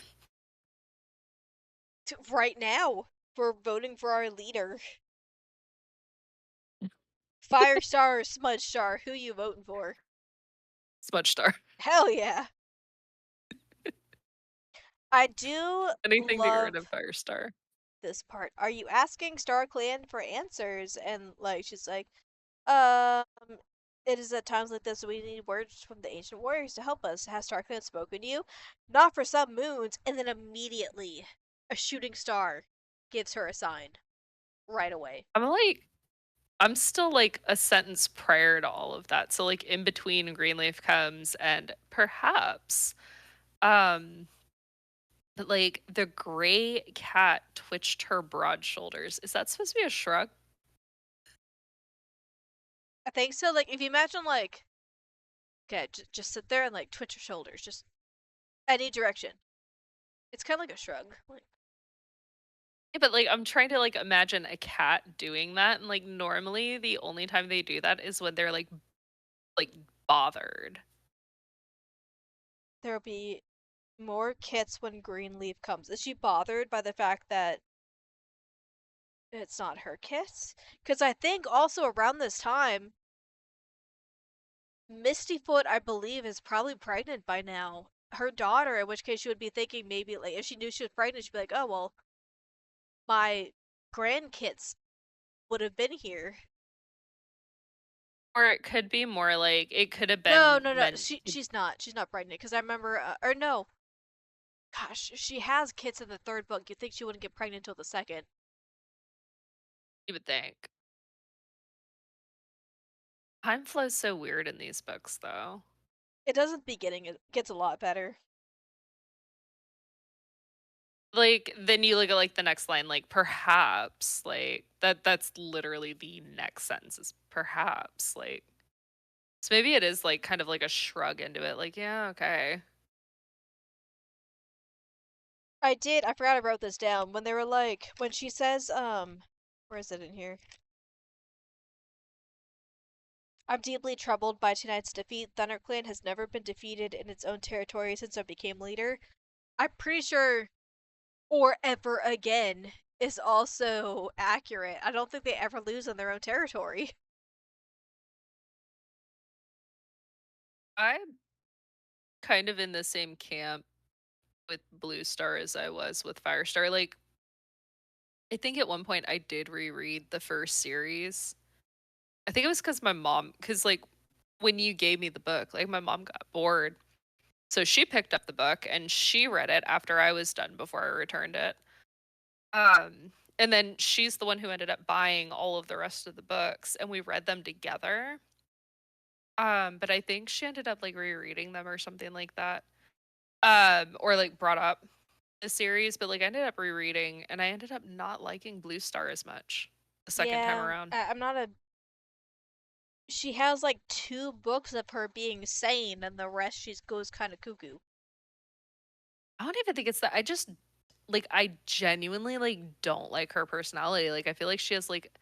Right now, we're voting for our leader. Firestar or Smudge Star, who you voting for? Smudge star. Hell yeah. I do Anything to get rid love of Firestar. this part. Are you asking Starclan for answers? And like she's like, um it is at times like this we need words from the ancient warriors to help us. Has Starclan spoken to you? Not for some moons, and then immediately a shooting star gives her a sign right away. I'm still like a sentence prior to all of that. So like in between Greenleaf comes and perhaps um but like the gray cat twitched her broad shoulders. Is that supposed to be a shrug? I think so. Like if you imagine like okay, just sit there and like twitch your shoulders, just any direction. It's kind of like a shrug. Like, Yeah, but like I'm trying to like imagine a cat doing that and like normally the only time they do that is when they're like bothered. there'll be more kits when Greenleaf comes. Is she bothered by the fact that it's not her kits? Because I think also around this time, Mistyfoot, I believe, is probably pregnant by now. Her daughter, in which case she would be thinking maybe like if she knew she was pregnant, she'd be like, oh well, my grandkids would have been here. Or it could be more like it could have No, been no, no. meant to She's not pregnant because I remember. Or no, gosh, she has kids in the third book. You'd think she wouldn't get pregnant until the second. you would think. Time flows so weird in these books though. It doesn't beginning. It gets a lot better. Like, then you look at, like, the next line, like, "Perhaps," like, that's literally the next sentence is "perhaps," like so maybe it is, like, kind of like a shrug into it, like, "Yeah, okay." I did. I forgot I wrote this down when they were like when she says where is it in here? I'm deeply troubled by tonight's defeat. ThunderClan has never been defeated in its own territory since I became leader. I'm pretty sure or ever again is also accurate. I don't think they ever lose on their own territory. I'm kind of in the same camp with Blue Star as I was with Firestar. Like, I think at one point I did reread the first series. I think it was because my mom, because like when you gave me the book, like my mom got bored. So she picked up the book and she read it after I was done before I returned it. And then she's the one who ended up buying all of the rest of the books and we read them together. But I think she ended up like rereading them or something like that. Or like brought up the series, but like I ended up rereading and I ended up not liking Blue Star as much the second time Yeah, around. I'm not a. She has like two books of her being sane, and the rest she goes kind of cuckoo. I don't even think it's that. I just like I genuinely like don't like her personality. Like I feel like she has like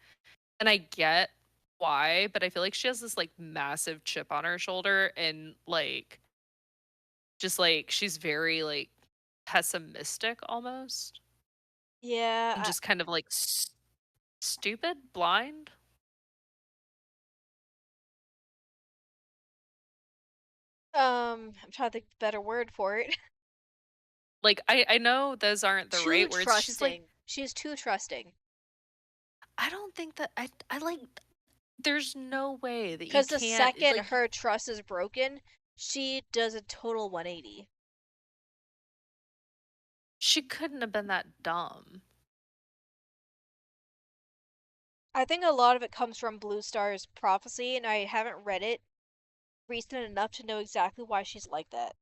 and I get why, but I feel like she has this like massive chip on her shoulder and like just like she's very like pessimistic almost and Yeah, just kind of like stupid, blind. I'm trying to think of a better word for it. Like I know those aren't the Too right words. She's like trusting. She's too trusting. I don't think that I like there's no way that you Because the can't second like her trust is broken, she does a total 180. she couldn't have been that dumb. I think a lot of it comes from Blue Star's prophecy, and I haven't read it recent enough to know exactly why she's like that.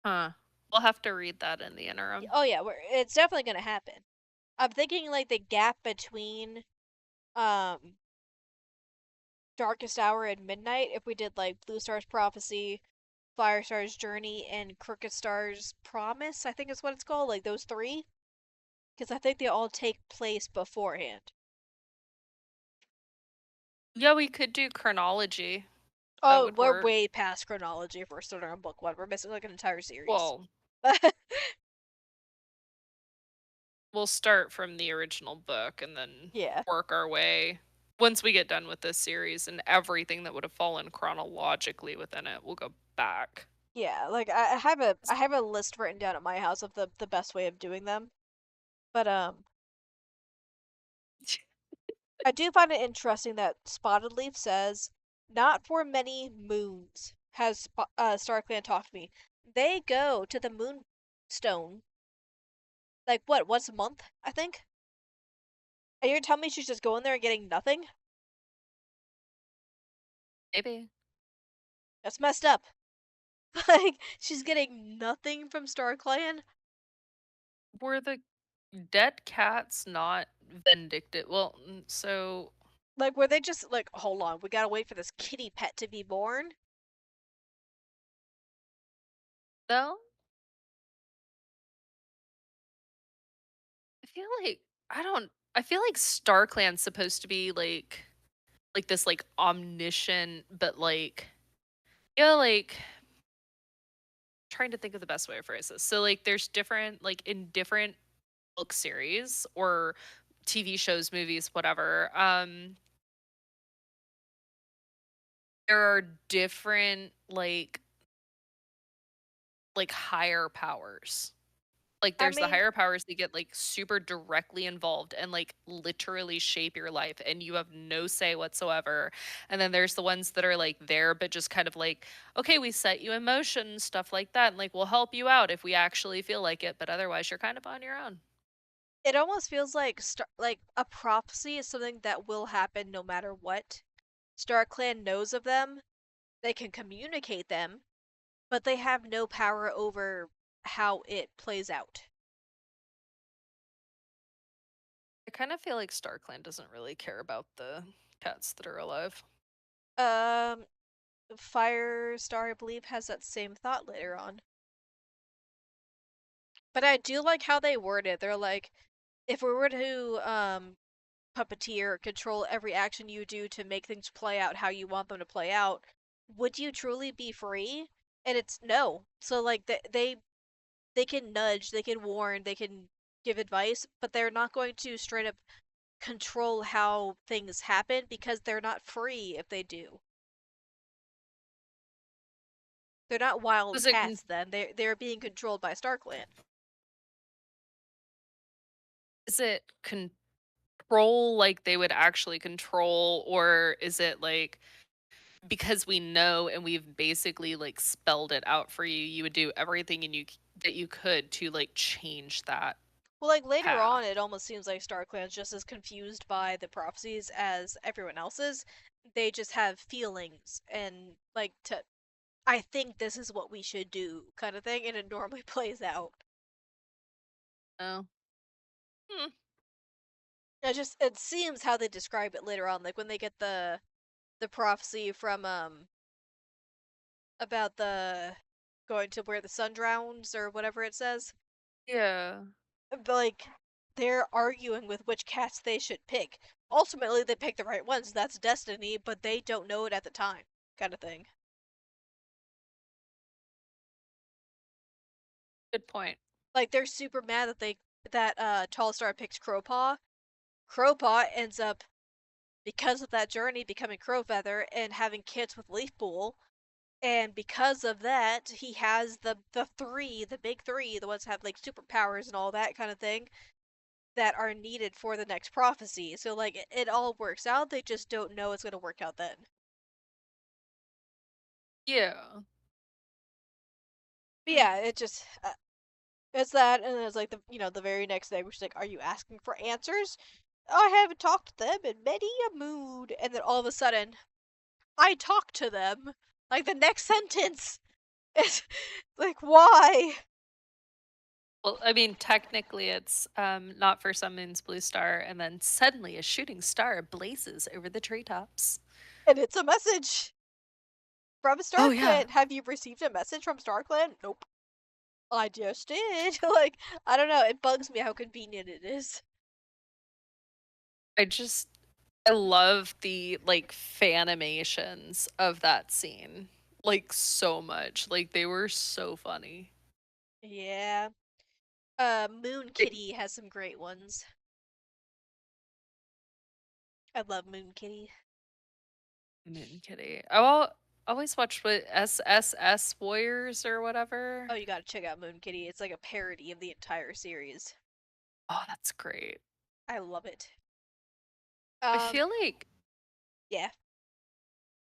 Huh. We'll have to read that in the interim. Oh yeah, it's definitely gonna happen. I'm thinking like the gap between um Darkest Hour and Midnight, if we did like Blue Star's prophecy, Fire Star's journey, and Crooked Star's promise, I think is what it's called, like those three, because I think they all take place beforehand. Yeah, we could do chronology. That Oh, would we're work. way past chronology if we're starting on book one. We're missing like an entire series. Well, we'll start from the original book and then Yeah. work our way. Once we get done with this series and everything that would have fallen chronologically within it, we'll go back. Yeah, like I have a list written down at my house of the best way of doing them. But I do find it interesting that Spotted Leaf says, "Not for many moons has StarClan talked to me. They go to the Moonstone like what, once a month, I think. And you're telling me she's just going there and getting nothing? Maybe. That's messed up. Like she's getting nothing from StarClan. Were the dead cats not vindictive? Well, so Like were they just like, hold on, we gotta wait for this kitty pet to be born? no, I feel like I feel like StarClan's supposed to be like this like omniscient, but like yeah, like trying to think of the best way to phrase this. So like there's different like in different book series or TV shows, movies, whatever. There are different like higher powers. Like I there's the mean, higher powers that get like super directly involved and like literally shape your life and you have no say whatsoever. And then there's the ones that are like there but just kind of like, okay, we set you in motion, stuff like that, and like we'll help you out if we actually feel like it, but otherwise you're kind of on your own. it almost feels like like a prophecy is something that will happen no matter what. StarClan knows of them, they can communicate them, but they have no power over how it plays out. I kind of feel like StarClan doesn't really care about the cats that are alive. Um, Firestar, I believe, has that same thought later on. But I do like how they word it. They're like, if we were to puppeteer, control every action you do to make things play out how you want them to play out, would you truly be free? And it's no. So like they they can nudge, they can warn, they can give advice, but they're not going to straight up control how things happen because they're not free if they do. They're not wild Does it cats then. They're being controlled by Starclan. is it control like they would actually control, or is it like because we know and we've basically like spelled it out for you, you would do everything and that you could to like change that Well, like later path? on, it almost seems like StarClan's just as confused by the prophecies as everyone else is. They just have feelings and like to I think this is what we should do kind of thing, and it normally plays out. Oh. Hmm. It seems how they describe it later on, like when they get the prophecy from about the going to where the sun drowns or whatever it says. Yeah. But like they're arguing with which cats they should pick. Ultimately, they pick the right ones. That's destiny, but they don't know it at the time, kind of thing. Good point. Like they're super mad that Tall Star picks Crowpaw. Crowpaw ends up because of that journey becoming Crowfeather and having kids with Leafpool, and because of that, he has the big three, the ones that have like superpowers and all that kind of thing that are needed for the next prophecy. So like it all works out. They just don't know it's gonna work out then. Yeah. But Hmm. yeah, it's that, and then it's like the very next day, which is like, are you asking for answers? I haven't talked to them in many a mood, and then all of a sudden, I talked to them. Like the next sentence is like, why? Well, I mean, technically it's not for some moon's blue star, and then suddenly a shooting star blazes over the treetops. And it's a message from Oh yeah. StarClan. Have you received a message from StarClan? Nope. I just did. Like, I don't know. It bugs me how convenient it is. I just I love the like fanimations of that scene. Like so much. Like they were so funny. Yeah. Moon It, Kitty has some great ones. I love Moon Kitty. Moon Kitty. Always watch what SSS Warriors or whatever. Oh, you gotta check out Moon Kitty. It's like a parody of the entire series. Oh, that's great. I love it. I Um, feel like yeah.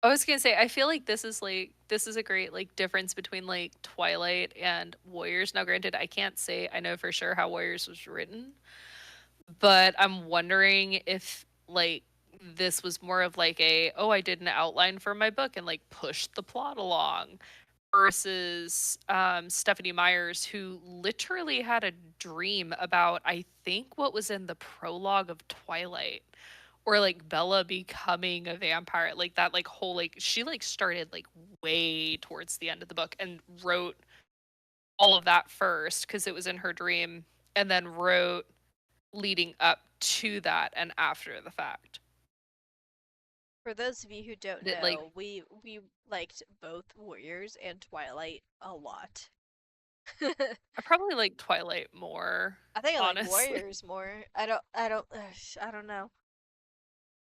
I was gonna say, I feel like this is a great like difference between like Twilight and Warriors. Now, granted, I can't say I know for sure how Warriors was written, but I'm wondering if like this was more of like a oh, I did an outline for my book and like pushed the plot along versus Stephanie Myers, who literally had a dream about I think what was in the prologue of Twilight or like Bella becoming a vampire, like that like whole like she like started like way towards the end of the book and wrote all of that first because it was in her dream and then wrote leading up to that and after the fact. For those of you who don't But it like know, we liked both Warriors and Twilight a lot. I I probably like Twilight more, think I like honestly. Warriors more. I don't know.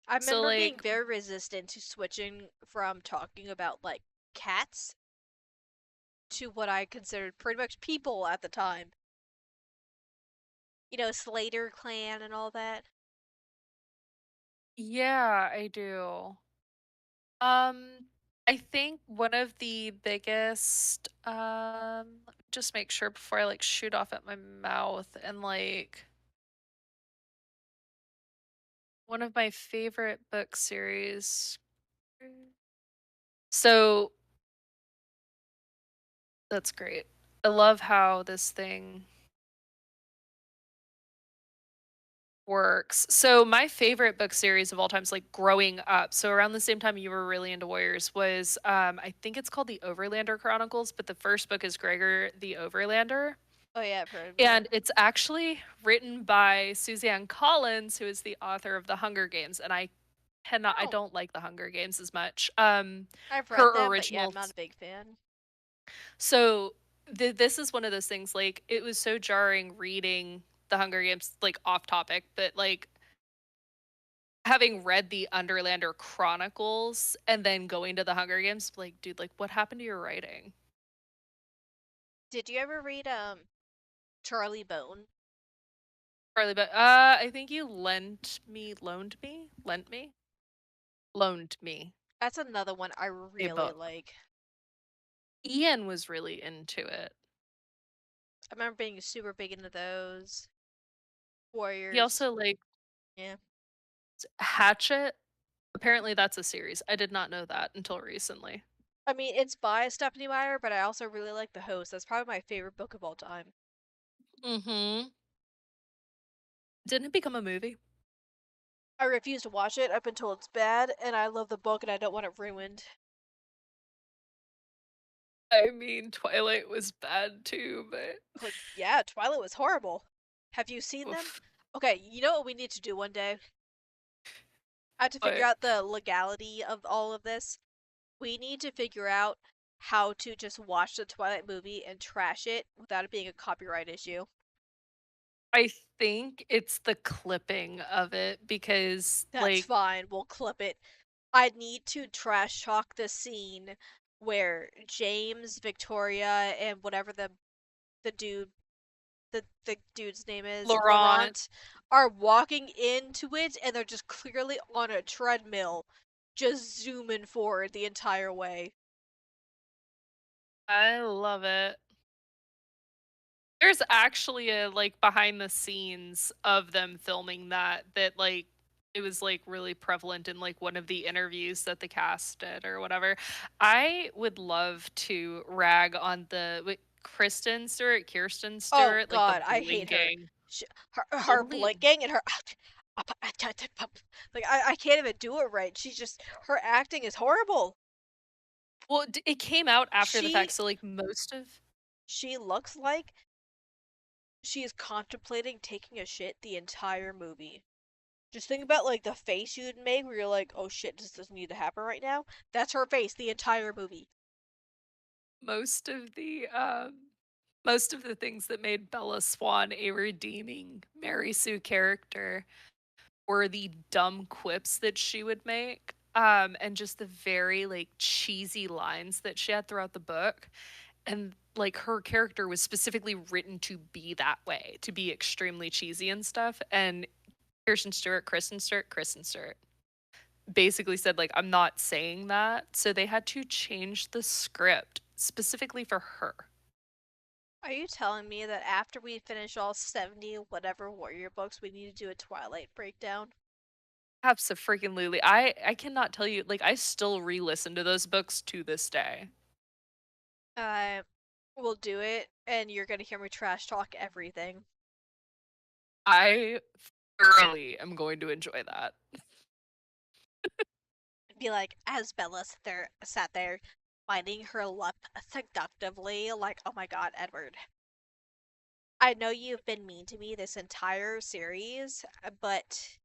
I So remember being like very resistant to switching from talking about like cats to what I considered pretty much people at the time. Slater clan and all that. yeah, I do. Um, I think one of the biggest, let me just make sure before I like shoot off at my mouth and like one of my favorite book series. So that's great. I love how this thing works. So my favorite book series of all times, like growing up, so around the same time you were really into Warriors, was I think it's called the Overlander Chronicles, but the first book is Gregor the Overlander. Oh yeah, I've heard of that. And it's actually written by Suzanne Collins, who is the author of The Hunger Games. And I Oh, don't like The Hunger Games as much. I've read Her them, but yeah, I'm original, not a big fan. so This is one of those things, like, it was so jarring reading The Hunger Games, like, off topic, but, like, having read the Underlander Chronicles and then going to The Hunger Games, like, "Dude, like, what happened to your writing?" Did you ever read Charlie Bone? Probably, but, I think you loaned me That's another one I a really book. like. Ian was really into it. I remember being super big into those. He Warriors. also liked Yeah. Hatchet. Apparently that's a series. I did not know that until recently. I mean, it's by Stephanie Meyer, but I also really like The Host. That's probably my favorite book of all time. Mhm. Didn't it become a movie? I refuse to watch it. I've been told it's bad, and I love the book, and I don't want it ruined. I mean, Twilight was bad too, but Like, yeah, Twilight was horrible. Have you seen them? oof. Okay, you know what we need to do one day? I have to figure But out the legality of all of this. We need to figure out how to just watch the Twilight movie and trash it without it being a copyright issue. I think it's the clipping of it because, That's like, fine, we'll clip it. I need to trash talk the scene where James, Victoria, and whatever the dude the dude's name is, Laurent, Laurent, are walking into it and they're just clearly on a treadmill, just zooming forward the entire way. I love it. There's actually a, like, behind the scenes of them filming that, like, it was, like, really prevalent in, like, one of the interviews that the cast did or whatever. I would love to rag on Kirsten Oh Stewart, like, the god, I hate her. blinking. Sh her Only blinking and her like I can't even do it right. She's just her acting is horrible. well, it came out after the fact, She so, like, most of she looks like she is contemplating taking a shit the entire movie. Just think about like the face you'd make where you're like, "Oh shit, does this need to happen right now?" That's her face the entire movie. most of the, most of the things that made Bella Swan a redeeming Mary Sue character were the dumb quips that she would make, and just the very, like, cheesy lines that she had throughout the book, and, like, her character was specifically written to be that way, to be extremely cheesy and stuff, and Kristen Stewart basically said, like, "I'm not saying that," so they had to change the script specifically for her. Are you telling me that after we finish all 70 whatever warrior books, we need to do a Twilight breakdown? Abso-freaking-lutely. I cannot tell you, like, I still re-listen to those books to this day. Uh, we'll do it, and you're gonna hear me trash talk everything. I thoroughly am going to enjoy that. Be like, as Bella sat there, biting her lip seductively, like, oh my god, Edward. I know you've been mean to me this entire series, but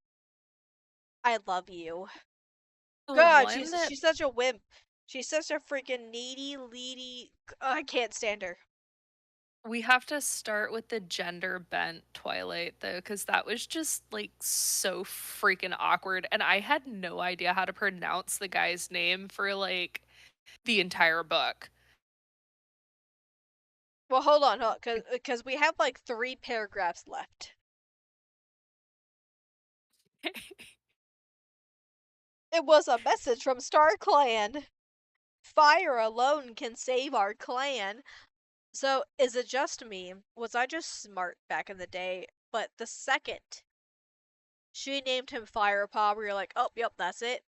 I love you. The God, one that she's such a wimp. She's such a freaking needy. I can't stand her. we have to start with the gender bent Twilight though, because that was just like so freaking awkward. And I had no idea how to pronounce the guy's name for like the entire book. Well, hold on, because we have like 3 paragraphs left. It was a message from Starclan. Fire alone can save our clan. So, is it just me? Was I just smart back in the day? But the second she named him Firepaw, we were like, oh, yep, that's it.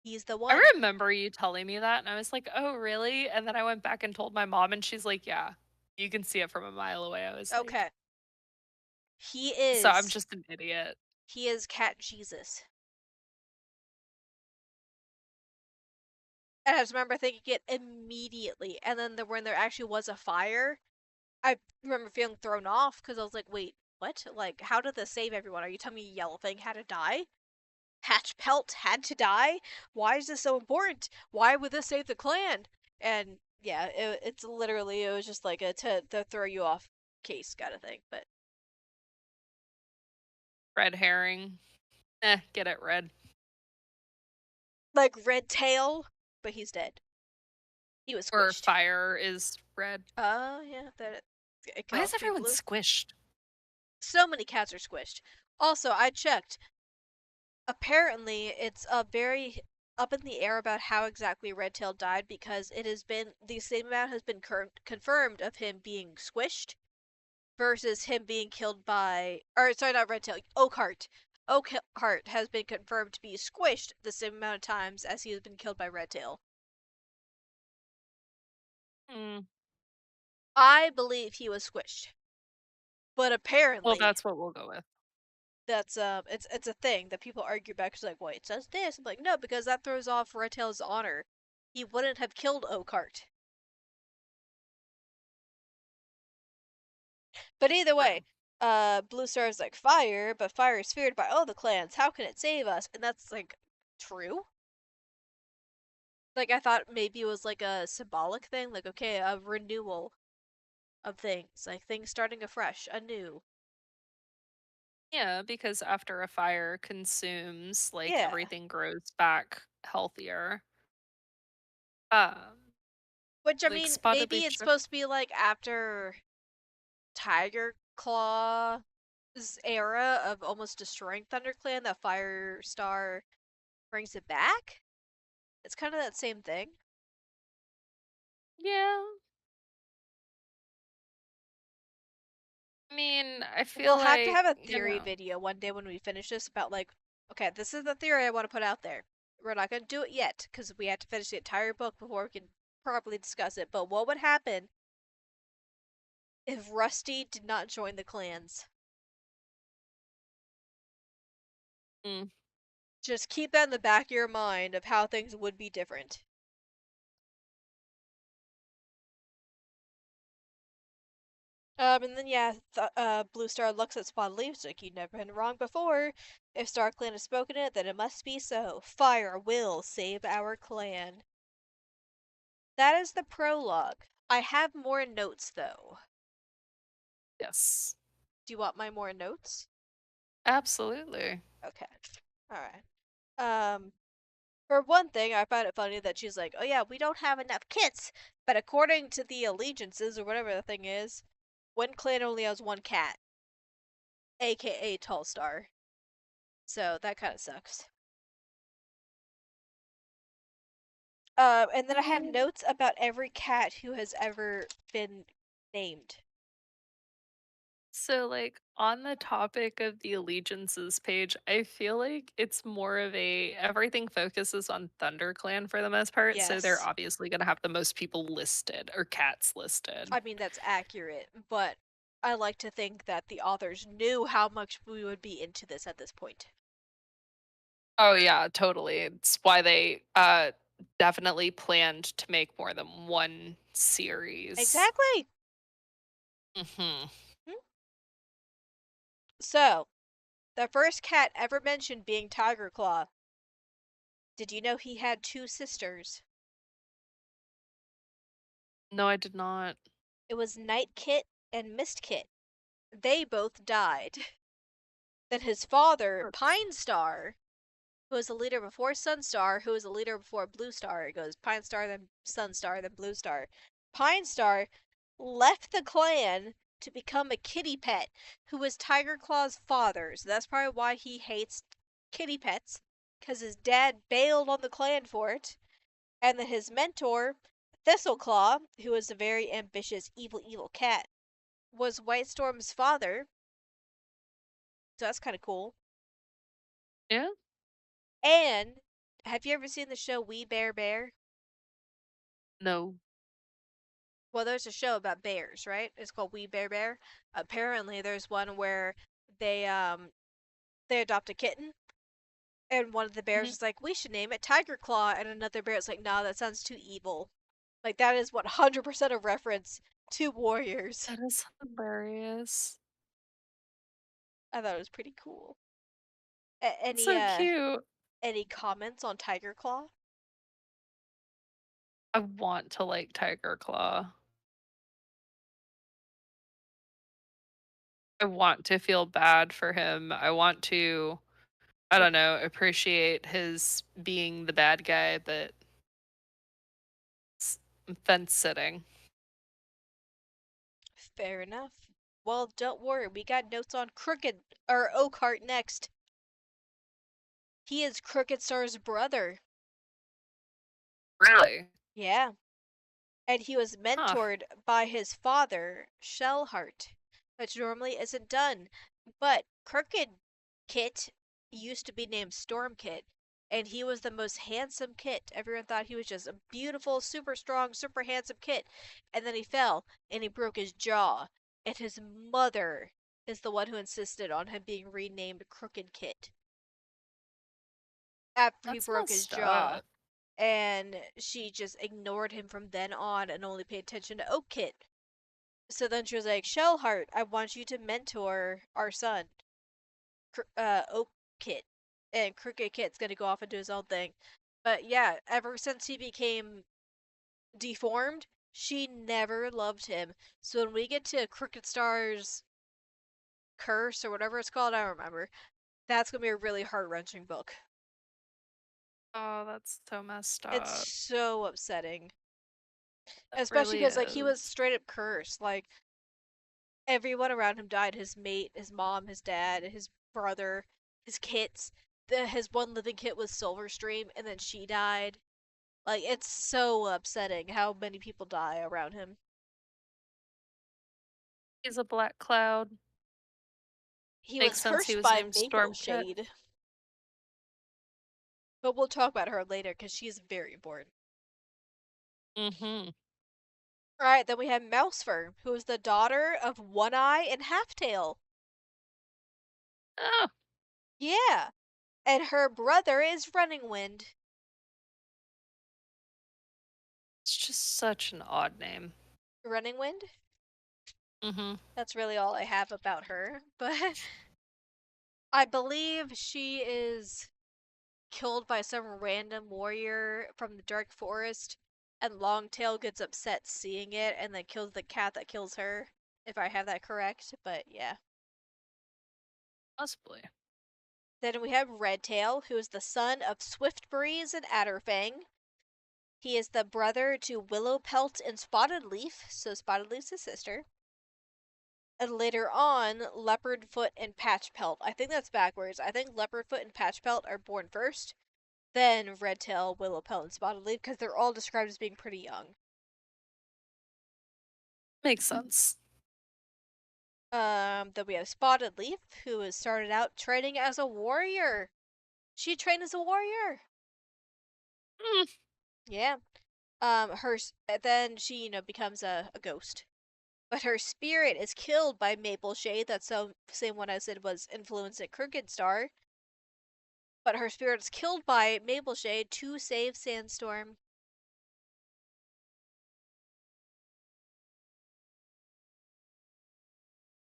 He's the I one. remember you telling me that, and I was like, "Oh, really?" And then I went back and told my mom, and she's like, "Yeah, you can see it from a mile away." I was like, Okay. He "So I'm is. just an idiot." He is Cat Jesus. And I just remember thinking it immediately. And then when there actually was a fire, I remember feeling thrown off because I was like, wait, what? Like, how did this save everyone? Are you telling me Yellow Thing had to die? Hatch Pelt had to die? Why is this so important? Why would this save the clan? And Yeah, it's literally it was just like a to throw you off case kind of thing. But Red herring. Get it, red. like Red Tail, but he's dead. He was Or squished. fire is red. Oh yeah, that it could Why is also be everyone blue. squished? So many cats are squished. Also, I checked. Apparently, it's a very up in the air about how exactly Redtail died because it has been the same amount has been confirmed of him being squished versus him being killed by, or sorry, not Redtail, Oakheart. Oakheart has been confirmed to be squished the same amount of times as he has been killed by Redtail. Hmm. I believe he was squished, but Well, apparently that's what we'll go with. that's it's a thing that people argue about because like, wait, it says this. I'm like, no, because that throws off Redtail's honor. He wouldn't have killed Oakheart. But either way, True. Blue Star is like fire, but fire is feared by all the clans. How can it save us? And that's like true. Like I thought maybe it was like a symbolic thing, like okay, a renewal of things, like things starting afresh, anew. Yeah, because after a fire consumes, like Yeah. everything grows back healthier. Um, Which I like mean, spotted maybe leaf it's sugar. supposed to be like after Tiger Claw's era of almost destroying ThunderClan that Firestar brings it back. It's kind of that same thing. Yeah, I mean, I We'll feel have to like, have a theory video one day when we finish this about like, okay, this is the theory I want to put out there. We're not going to do it yet because we have to finish the entire book before we can properly discuss it. But what would happen if Rusty did not join the clans? mm, Just keep that in the back of your mind of how things would be different. And then yeah, Blue Star looks at Spawn Leaves like you'd never been wrong before. If StarClan has spoken it, then it must be so. Fire will save our clan. That is the prologue. I have more notes though. yes, Do you want my more notes? absolutely. Okay. Alright. Um, for one thing, I find it funny that she's like, oh yeah, we don't have enough kits. But according to the allegiances, or whatever the thing is, one clan only has one cat, aka Tall Star. So that kind of sucks. And then I have Mm. notes about every cat who has ever been named. So, like, on the topic of the allegiances page, I feel like it's more of a everything focuses on ThunderClan for the most part, so they're Yes. obviously gonna have the most people listed or cats listed. I mean, that's accurate, but I like to think that the authors knew how much we would be into this at this point. Oh yeah, totally. It's why they definitely planned to make more than one series. Exactly. Mhm. Hmm? So, the first cat ever mentioned being Tiger Claw. Did you know he had two sisters? No, I did not. It was Night Kit and Mist Kit. They both died. Then his father, That's Pine Star, who was the leader before Sunstar, who was the leader before Blue Star. It goes Pine Star, then Sunstar, then Blue Star. Pine Star left the clan to become a kitty pet, who was Tiger Claw's father. So that's probably why he hates kitty pets, because his dad bailed on the clan for it. And then his mentor, Thistleclaw, who was a very ambitious, evil cat, was White Storm's father. So that's kind of cool. yeah? And have you ever seen the show We Bear Bear? No. Well, there's a show about bears, right? It's called We Bear Bear. Apparently, there's one where they um they adopt a kitten, and one of the bears Mhm. is like, "We should name it Tiger Claw," and another bear is like, "No, that sounds too evil." Like that is 100% a reference to Warriors. That is hilarious. I thought it was pretty cool. It's Any so cute. any comments on Tiger Claw? I want to like Tiger Claw. I want to feel bad for him. I want to, I But don't know, appreciate his being the bad guy, but it's fence sitting. fair enough. Well, don't worry, we got notes on Crooked or Oakheart next. He is Crooked Star's brother. Really? Yeah. And he was Huh. mentored by his father, Shellheart, which normally isn't done. But Crooked Kit used to be named Storm Kit, and he was the most handsome Kit. Everyone thought he was just a beautiful, super strong, super handsome Kit. And then he fell and he broke his jaw. And his mother is the one who insisted on him being renamed Crooked Kit after he That's broke his messed jaw. up. And she just ignored him from then on and only paid attention to Oak Kit. So then she was like, Shellheart, I want you to mentor our son, Oak Kit. And Crooked Kit's gonna go off and do his own thing. But yeah, ever since he became deformed, she never loved him. So when we get to Crooked Star's Curse or whatever it's called, I don't remember. That's gonna be a really heart wrenching book. Oh, that's so messed It's up. so upsetting. That Especially really because like he was is. straight up cursed. Like everyone around him died. His mate, his mom, his dad, his brother, his kits. His one living kit was Silverstream, and then she died. Like it's so upsetting how many people die around him. He's a black cloud. He Makes was sense he cursed was by named Maple Stormcat. Shade, but we'll talk about her later because she's very important. Mhm. All right, then we have Mousefur, who is the daughter of One Eye and Half Tail. Oh, Yeah, and her brother is Running Wind. it's just such an odd name. Running Wind. Mhm. That's really all I have about her, but I believe she is killed by some random warrior from the Dark Forest, and Longtail gets upset seeing it and then kills the cat that kills her, if I have that correct, but yeah. Possibly. Then we have Redtail, who is the son of Swiftbreeze and Adderfang. He is the brother to Willowpelt and Spotted Leaf, so Spotted Leaf's his sister. And later on, Leopardfoot and Patchpelt. I think that's backwards. I think Leopardfoot and Patchpelt are born first, then Redtail, Willowpelt, and Spotted Leaf, because they're all described as being pretty young. Makes sense. Then we have Spotted Leaf, who has started out training as a warrior. She trained as a warrior. Mm, Yeah. Then she, becomes a ghost. But her spirit is killed by Maple Shade. That's the same one I said was influenced at Crooked Star. But her spirit is killed by Maple Shade to save Sandstorm.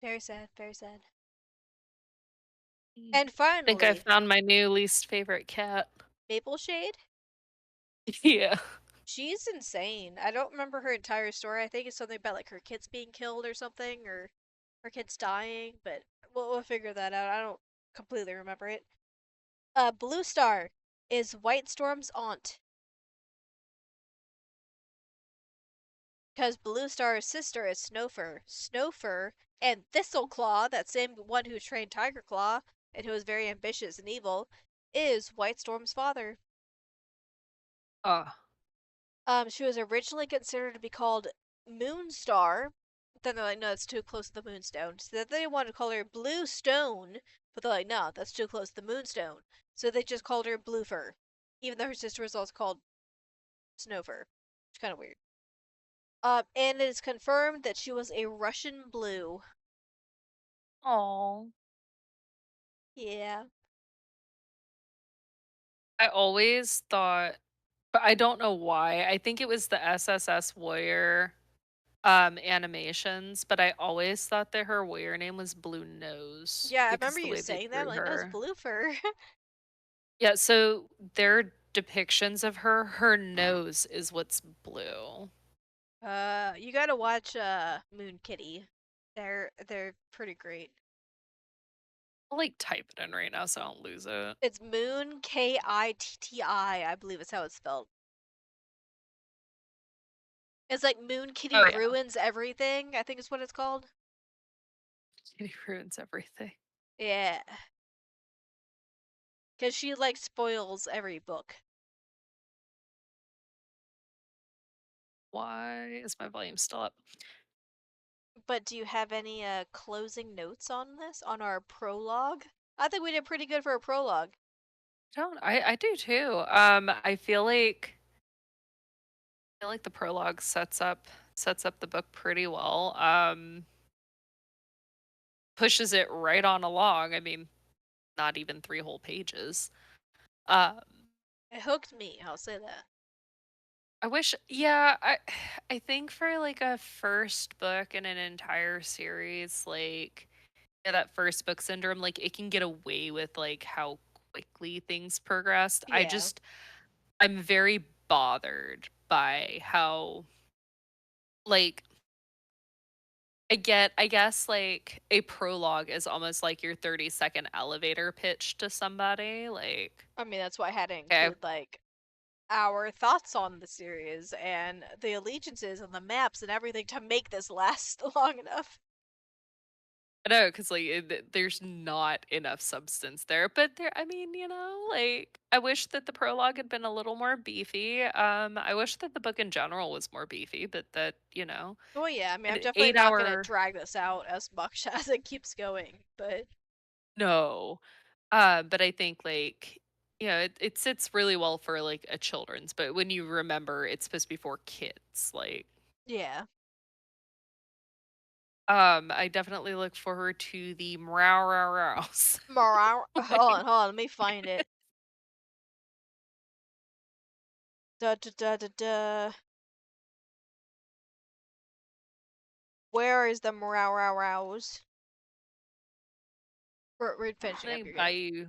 Very sad, very sad. mm. And Think I finally, found my new least favorite cat. Maple Shade. Yeah. She's insane. I don't remember her entire story. I think it's something about like her kids being killed or something, or her kids dying, but we'll figure that out. I don't completely remember it. Blue Star is White Storm's aunt, because Blue Star's sister is Snowfur. Snowfur and Thistleclaw, that same one who trained Tiger Claw and who was very ambitious and evil, is White Storm's father. Ah, She was originally considered to be called Moonstar. Then they're like, no, that's too close to the Moonstone. So then they wanted to call her Blue Stone, but they're like, no, that's too close to the Moonstone. So they just called her Bluefur, even though her sister was also called Snowfur. It's kind of weird. And it is confirmed that she was a Russian Blue. oh. Yeah. I always thought, but I don't know why. I think it was the SSS Warrior animations, but I always thought that her warrior name was Blue Nose Yeah, I because remember the you way they saying that. I'm drew like, no, it's her. Bluefur. Yeah, so they're depictions of her, her nose is what's blue. You gotta watch Moon Kitty. They're pretty great. I'll like type it in right now so I don't lose it. It's Moon Kitti, I believe is how it's spelled. It's like Moon Kitty Oh yeah. ruins everything, I think is what it's called. Kitty ruins everything. Yeah. Cause she like spoils every book. Why is my volume still up? But do you have any closing notes on this? On our prologue? I think we did pretty good for a prologue. Don't I do too. I feel like the prologue sets up the book pretty well. Pushes it right on along. I mean, not even 3 whole pages. Um, It hooked me, I'll say that. I wish yeah, I think for like a first book in an entire series, like yeah, that first book syndrome, like it can get away with like how quickly things progressed. Yeah. I'm very bothered by how like I guess like a prologue is almost like your 30-second elevator pitch to somebody. Like, I mean, that's why I had to okay, include like our thoughts on the series and the allegiances and the maps and everything to make this last long enough. I know because like there's not enough substance there, but there. I mean, like I wish that the prologue had been a little more beefy. I wish that the book in general was more beefy, but that Well, yeah, I mean, I'm an definitely eight not gonna hour drag this out as much as it keeps going, but no. But I think like it sits really well for like a children's, but when you remember it's supposed to be for kids, like yeah. I definitely look forward to the meow row rows. Hold on, let me find it. Da da da da da. Where is the rows? We're finishing up. They You're buy good. you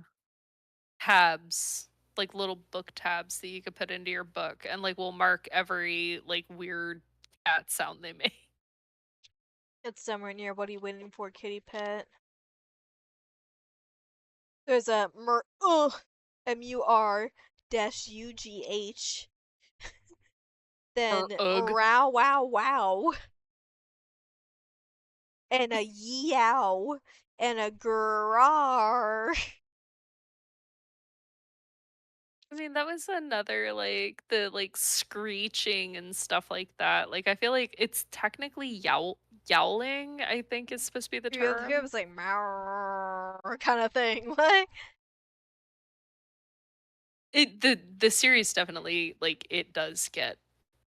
tabs, like little book tabs that you could put into your book, and like we'll mark every like weird cat sound they make. It's somewhere near. What are you waiting for, kitty pet? There's a MUR dash UGH. Or Then ugh. row wow wow. And a yow. And a grar. I mean, that was another like the like screeching and stuff like that. Like I feel like it's technically yowling, I think is supposed to be the It term. was like meow kind of thing. Like The series definitely like it does get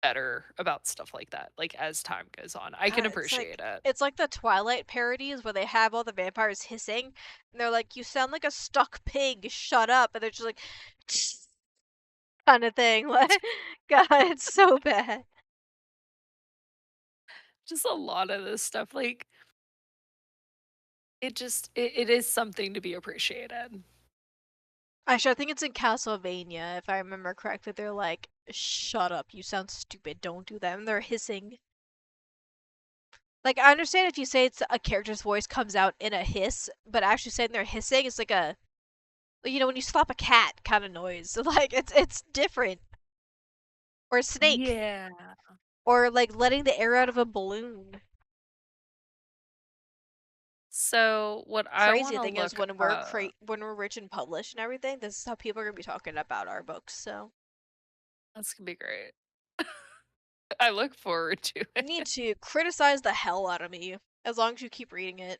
better about stuff like that, like as time goes on. I can God, appreciate it. it's like the Twilight parodies where they have all the vampires hissing and they're like, "You sound like a stuck pig. Shut up!" And they're just like, kind of thing. Like, God, it's so bad. Just a lot of this stuff, like it is something to be appreciated. Actually, I think it's in Castlevania, if I remember correctly. They're like, "Shut up! You sound stupid. Don't do that." And they're hissing. Like, I understand if you say it's a character's voice comes out in a hiss, but actually saying they're hissing is like a, when you slap a cat kind of noise. So, like, it's different. Or a snake. Yeah. Or like letting the air out of a balloon. So what I want Crazy to thing is look when up, when we're rich and published and everything, this is how people are gonna be talking about our books. So that's gonna be great. I look forward to you it. need to criticize the hell out of me as long as you keep reading it.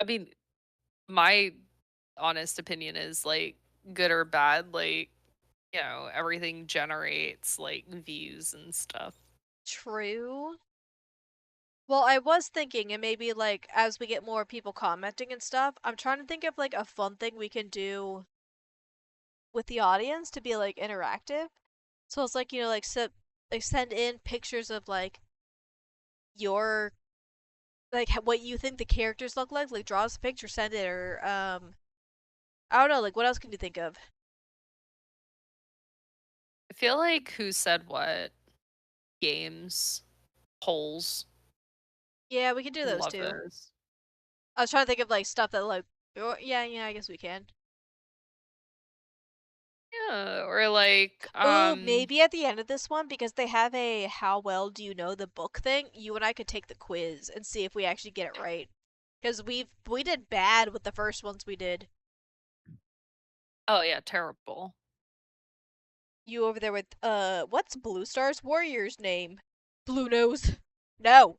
I mean, my honest opinion is like good or bad, like, everything generates like views and stuff. True. Well, I was thinking, and maybe like as we get more people commenting and stuff, I'm trying to think of like a fun thing we can do with the audience to be like interactive. So it's like, like send in pictures of like your what you think the characters look like draw us a picture, send it, or I don't know, like what else can you think of? I feel like Who Said What games, polls, Yeah, we can do those love too. those. I was trying to think of like stuff that like, oh, yeah, I guess we can. Yeah, or like, Oh, maybe at the end of this one, because they have a how well do you know the book thing, you and I could take the quiz and see if we actually get it right. Because we did bad with the first ones we did. oh yeah, terrible. You over there with what's Blue Star's warrior's name? Blue Nose. No,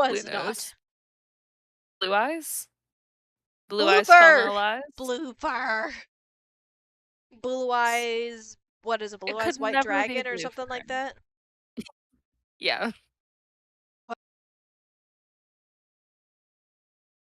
Blue was not. nose, blue eyes, blue Blue eyes tell fur. no lies. Blue fur. Blue eyes. What is it? It Blue could eyes white never be dragon or blue something like fur. that? Yeah.